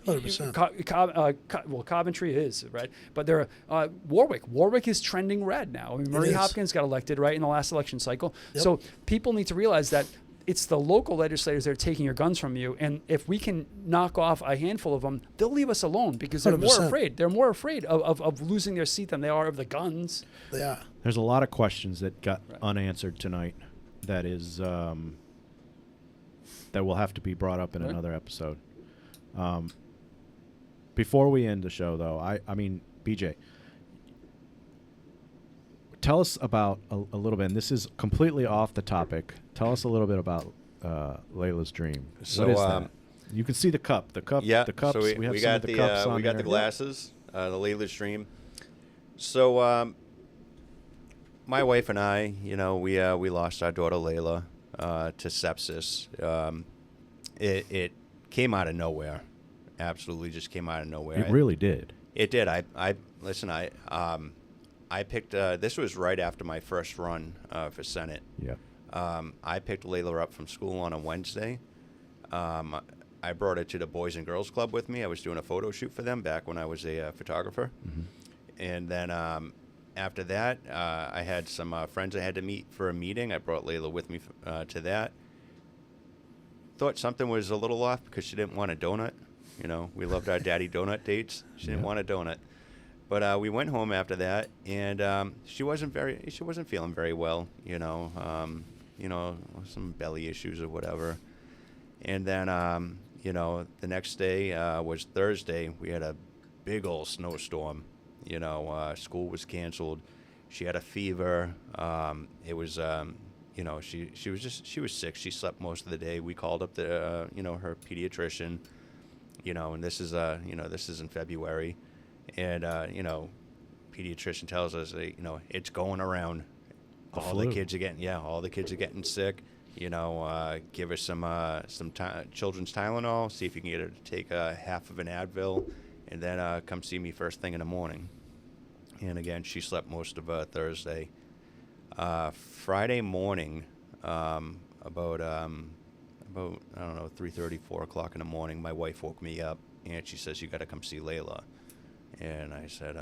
100%. well, Coventry is, right? But there, Warwick is trending red now. I mean, Murray Hopkins got elected, right, in the last election cycle. Yep. So people need to realize that it's the local legislators that are taking your guns from you. And if we can knock off a handful of them, they'll leave us alone because they're 100%. more afraid. They're more afraid of losing their seat than they are of the guns. They are. There's a lot of questions that got unanswered tonight that is that will have to be brought up in another episode. Before we end the show, though, I mean, BJ, tell us about a little bit, and this is completely off the topic. Tell us a little bit about Layla's dream. So, what is that? You can see the cup. The cup. Yeah. The cups. So we have we some got of the cups on we got there. the glasses. The Layla's dream. So my wife and I, we lost our daughter Layla to sepsis. It came out of nowhere. Absolutely, just came out of nowhere. It really did. It did. Listen. I picked. This was right after my first run for Senate. Yeah. I picked Layla up from school on a Wednesday. I brought her to the Boys and Girls Club with me. I was doing a photo shoot for them back when I was a photographer. Mm-hmm. And then after that, I had some friends I had to meet for a meeting. I brought Layla with me to that. Thought something was a little off because she didn't want a donut. We loved our daddy donut dates. She didn't want a donut. But we went home after that, and she wasn't feeling very well. Some belly issues or whatever. And then the next day was Thursday. We had a big old snowstorm. School was canceled. She had a fever. It was she was sick. She slept most of the day. We called up the her pediatrician. And this is in February. And, pediatrician tells us, it's going around. All the kids are getting sick. Give her some children's Tylenol, see if you can get her to take half of an Advil, and then come see me first thing in the morning. And again, she slept most of Thursday. Friday morning, about I don't know, 3:30, 4 o'clock in the morning, my wife woke me up, and she says, "You got to come see Layla." And I said,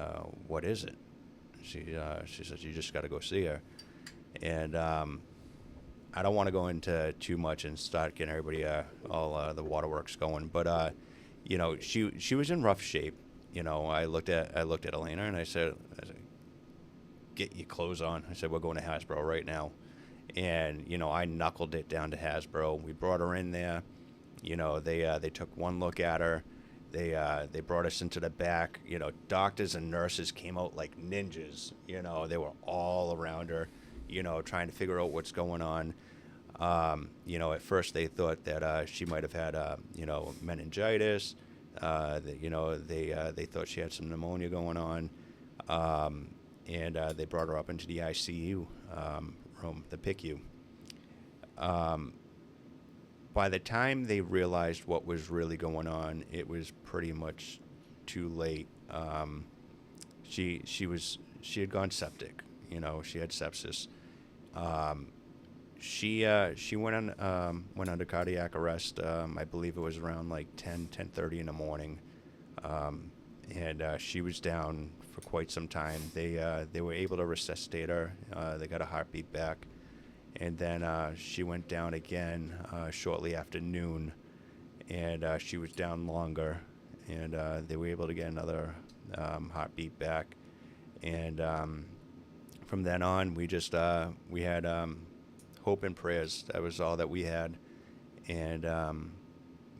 "What is it?" She says, "You just got to go see her." And I don't want to go into too much and start getting everybody all the waterworks going, but she was in rough shape. I looked at Elena and I said, "Get your clothes on." I said, "We're going to Hasbro right now." And I knuckled it down to Hasbro. We brought her in there. They took one look at her. They brought us into the back. Doctors and nurses came out like ninjas. They were all around her, trying to figure out what's going on. At first they thought that she might have had meningitis. They thought she had some pneumonia going on. And they brought her up into the ICU room, the PICU. By the time they realized what was really going on, it was pretty much too late. She had gone septic. She had sepsis. She went under cardiac arrest. I believe it was around like 10:30 in the morning, and she was down for quite some time. They were able to resuscitate her. They got a heartbeat back. And then she went down again shortly after noon, and she was down longer, and they were able to get another heartbeat back. And from then on, we had hope and prayers. That was all that we had, and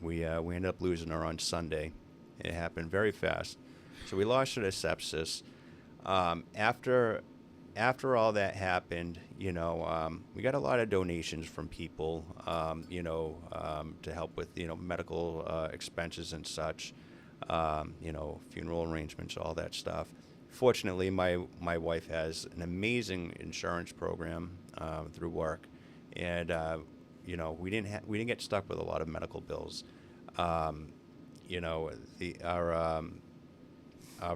we ended up losing her on Sunday. It happened very fast, so we lost her to sepsis. After all that happened, we got a lot of donations from people, to help with, medical expenses and such, funeral arrangements, all that stuff. Fortunately, my wife has an amazing insurance program through work, and we didn't get stuck with a lot of medical bills. Our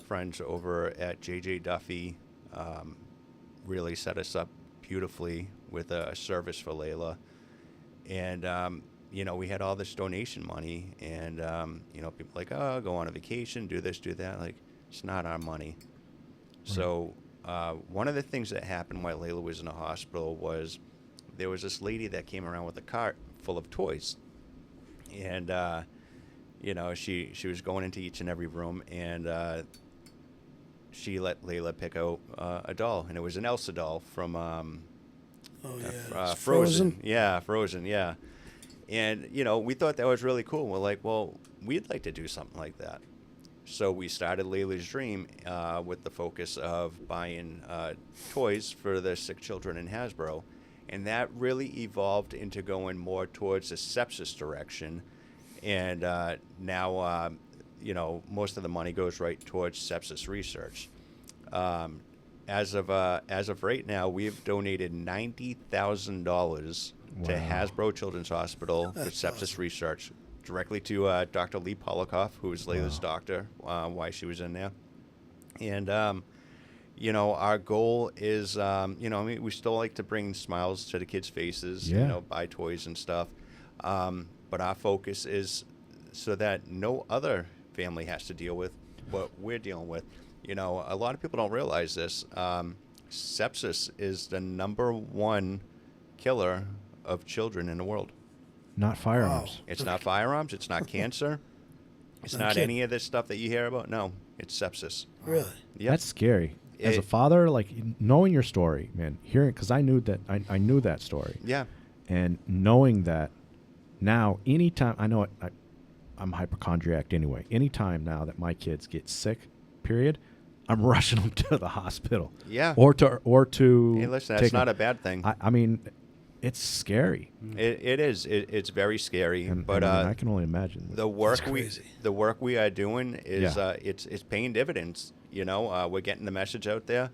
friends over at JJ Duffy really set us up beautifully with a service for Layla. And, we had all this donation money, and, people like, oh, go on a vacation, do this, do that. Like, it's not our money. Right. So one of the things that happened while Layla was in the hospital was there was this lady that came around with a cart full of toys. And, she was going into each and every room, and she let Layla pick out a doll, and it was an Elsa doll from Frozen. Yeah, Frozen, yeah. And, we thought that was really cool. We're like, well, we'd like to do something like that. So we started Layla's Dream with the focus of buying toys for the sick children in Hasbro. And that really evolved into going more towards the sepsis direction. And now, most of the money goes right towards sepsis research. As of right now, we've donated $90,000 to Hasbro Children's Hospital for sepsis research, directly to Dr. Lee Polikoff, who was Layla's doctor, while she was in there. And, our goal is, we still like to bring smiles to the kids' faces, buy toys and stuff. But our focus is so that no other family has to deal with what we're dealing with. A lot of people don't realize this. Sepsis is the #1 killer of children in the world. Not firearms. Wow. It's not firearms. It's not cancer. It's not any of this stuff that you hear about. No, it's sepsis. Really? Yep. That's scary. As a father, like knowing your story, man, hearing, because I knew that, I knew that story. Yeah. And knowing that now, anytime, I know I'm hypochondriac anyway. Anytime now that my kids get sick, period, I'm rushing them to the hospital. Yeah. Or to. Hey, listen, that's not a bad thing. I mean, it's scary. It is. It's very scary. But I can only imagine. The work we are doing is it's paying dividends. We're getting the message out there.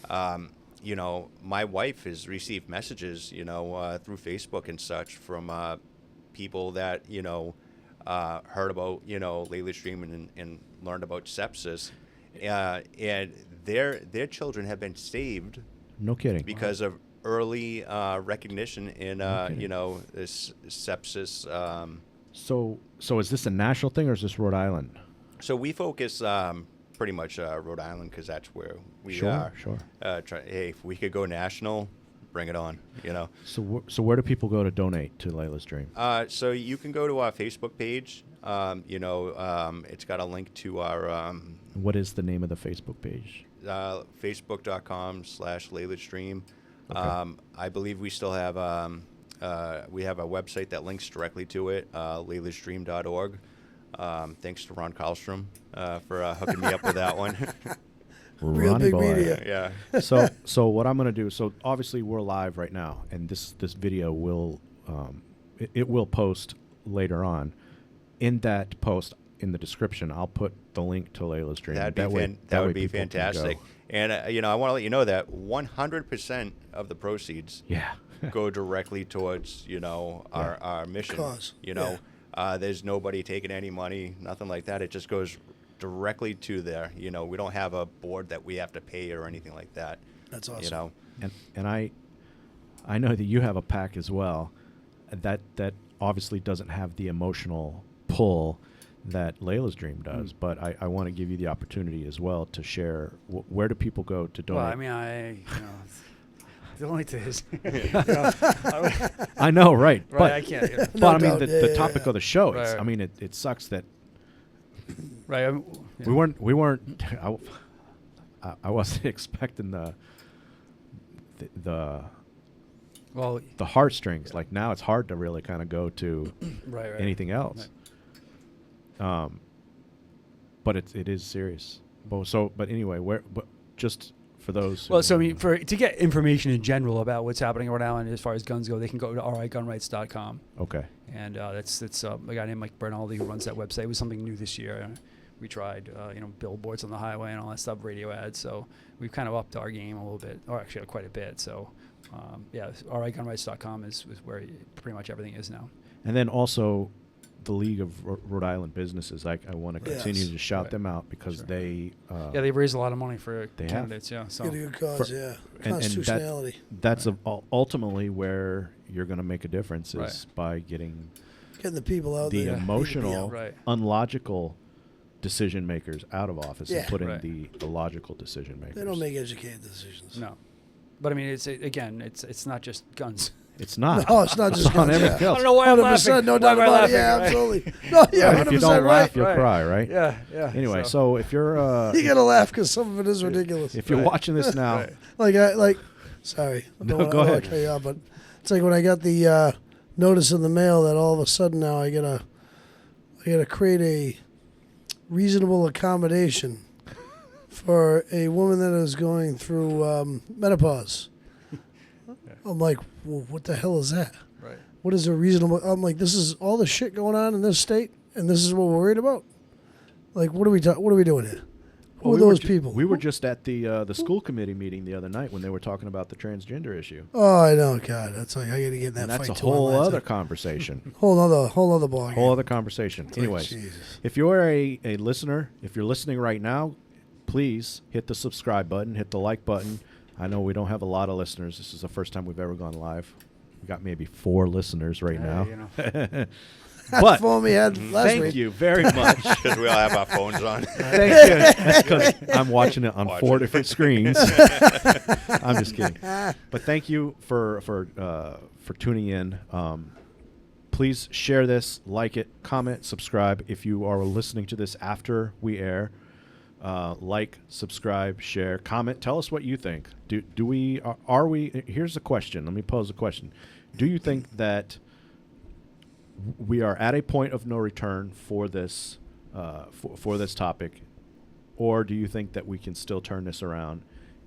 My wife has received messages, through Facebook and such from people that heard about Layla's Dream and learned about sepsis, and their children have been saved. No kidding. Because of early recognition in this sepsis. So is this a national thing or is this Rhode Island? So we focus pretty much Rhode Island because that's where we are. Sure. Hey, if we could go national, bring it on. So where do people go to donate to Layla's Dream? So you can go to our Facebook page. It's got a link to our. What is the name of the Facebook page? Facebook.com/Layla's Dream. Okay. I believe we still have we have a website that links directly to it, laylasdream.org. Thanks to Ron Karlstrom for hooking me up with that one. Real big media. Yeah. So what I'm going to do, so obviously we're live right now, and this video will it will post later on. In that post, in the description, I'll put the link to Layla's Dream. That would be fantastic. And I want to let you know that 100% of the proceeds go directly towards our mission. Cause. There's nobody taking any money, nothing like that. It just goes directly to there. We don't have a board that we have to pay or anything like that. That's awesome. And I know that you have a PAC as well. That obviously doesn't have the emotional pull that Layla's Dream does, but I want to give you the opportunity as well to share. Where do people go to donate? Well, I mean, the only thing is, I know, right? But I can't. But I mean, the topic of the show. Right. I mean, it sucks that. Right. We weren't. I wasn't expecting the heartstrings. Like now, it's hard to really kind of go to anything else. Right. But it is serious. But anyway, but just for those. Well, so I mean, to get information in general about what's happening in Rhode Island as far as guns go, they can go to rigunrights.com. Okay. And that's a guy named Mike Bernaldi who runs that website. It was something new this year. We tried, billboards on the highway and all that stuff, radio ads. So we've kind of upped our game a little bit, or actually quite a bit. So rigunrights.com is where pretty much everything is now. And then also the League of Rhode Island Businesses. I want to continue Yes. to shout Right. them out because Sure. they They've raised a lot of money for They have. candidates. Yeah, so Get a good cause, For- yeah. and Constitutionality. that's ultimately where you're going to make a difference is Right. by getting Getting the people out the there. emotional, Right. unlogical decision makers out of office Yeah. and put in Right. the logical decision makers. They don't make educated decisions. no, but I mean, it's not just guns. It's not. No, it's not just on guns, everything yeah. else. I don't know why I'm 100%, laughing. no Why doubt am I about it. laughing, Yeah, right? absolutely. No, you're Right, if you 100% don't right. laugh, you'll Right. cry, right? Yeah. Anyway, so if you're You gotta laugh because some of it is ridiculous. if you're watching this now, Right. Sorry. I No, don't go wanna ahead. cut you off, but it's like when I got the notice in the mail that all of a sudden now I gotta create a reasonable accommodation for a woman that is going through menopause. I'm like, well, what the hell is that? Right. What is a reasonable? I'm like, this is all the shit going on in this state, and this is what we're worried about. Like, what are we doing here? Who are those people? We were just at the school committee meeting the other night when they were talking about the transgender issue. Oh, I know, God. That's like I got to get in that And that's fight a too on whole Wednesday. other conversation. whole other ball. Whole other conversation. Like, Anyways, Jesus. if you're a listener, if you're listening right now, please hit the subscribe button, hit the like button. I know we don't have a lot of listeners. This is the first time we've ever gone live. We got maybe 4 listeners right now. You know. But phone we had last thank week. you very much. Because we all have our phones on. Thank you. That's because I'm watching it on 4 different screens. I'm just kidding. But thank you for tuning in. Please share this, like it, comment, subscribe. If you are listening to this after we air, like, subscribe, share, comment. Tell us what you think. Do we are we? Here's the question. Let me pose a question. Do you think that we are at a point of no return for this for this topic, or do you think that we can still turn this around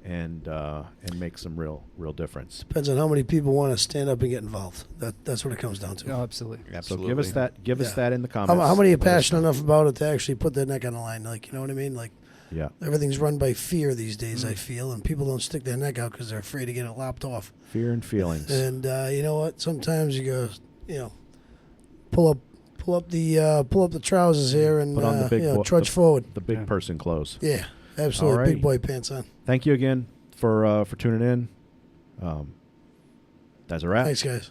and make some real difference? Depends on how many people want to stand up and get involved. That's what it comes down to. No, absolutely. Absolutely. So give us Yeah. that in the comments. How many are Let us passionate know. enough about it to actually put their neck on the line? Like, you know what I mean? Like, Yeah, everything's run by fear these days, I feel, and people don't stick their neck out because they're afraid to get it lopped off. fear and feelings. And you know what? Sometimes you go, pull up the trousers here and Put on the big trudge forward. the big Yeah. person clothes. Yeah, absolutely. Alrighty. Big boy pants on. Thank you again for tuning in. That's a wrap. Thanks, guys.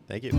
Thank you.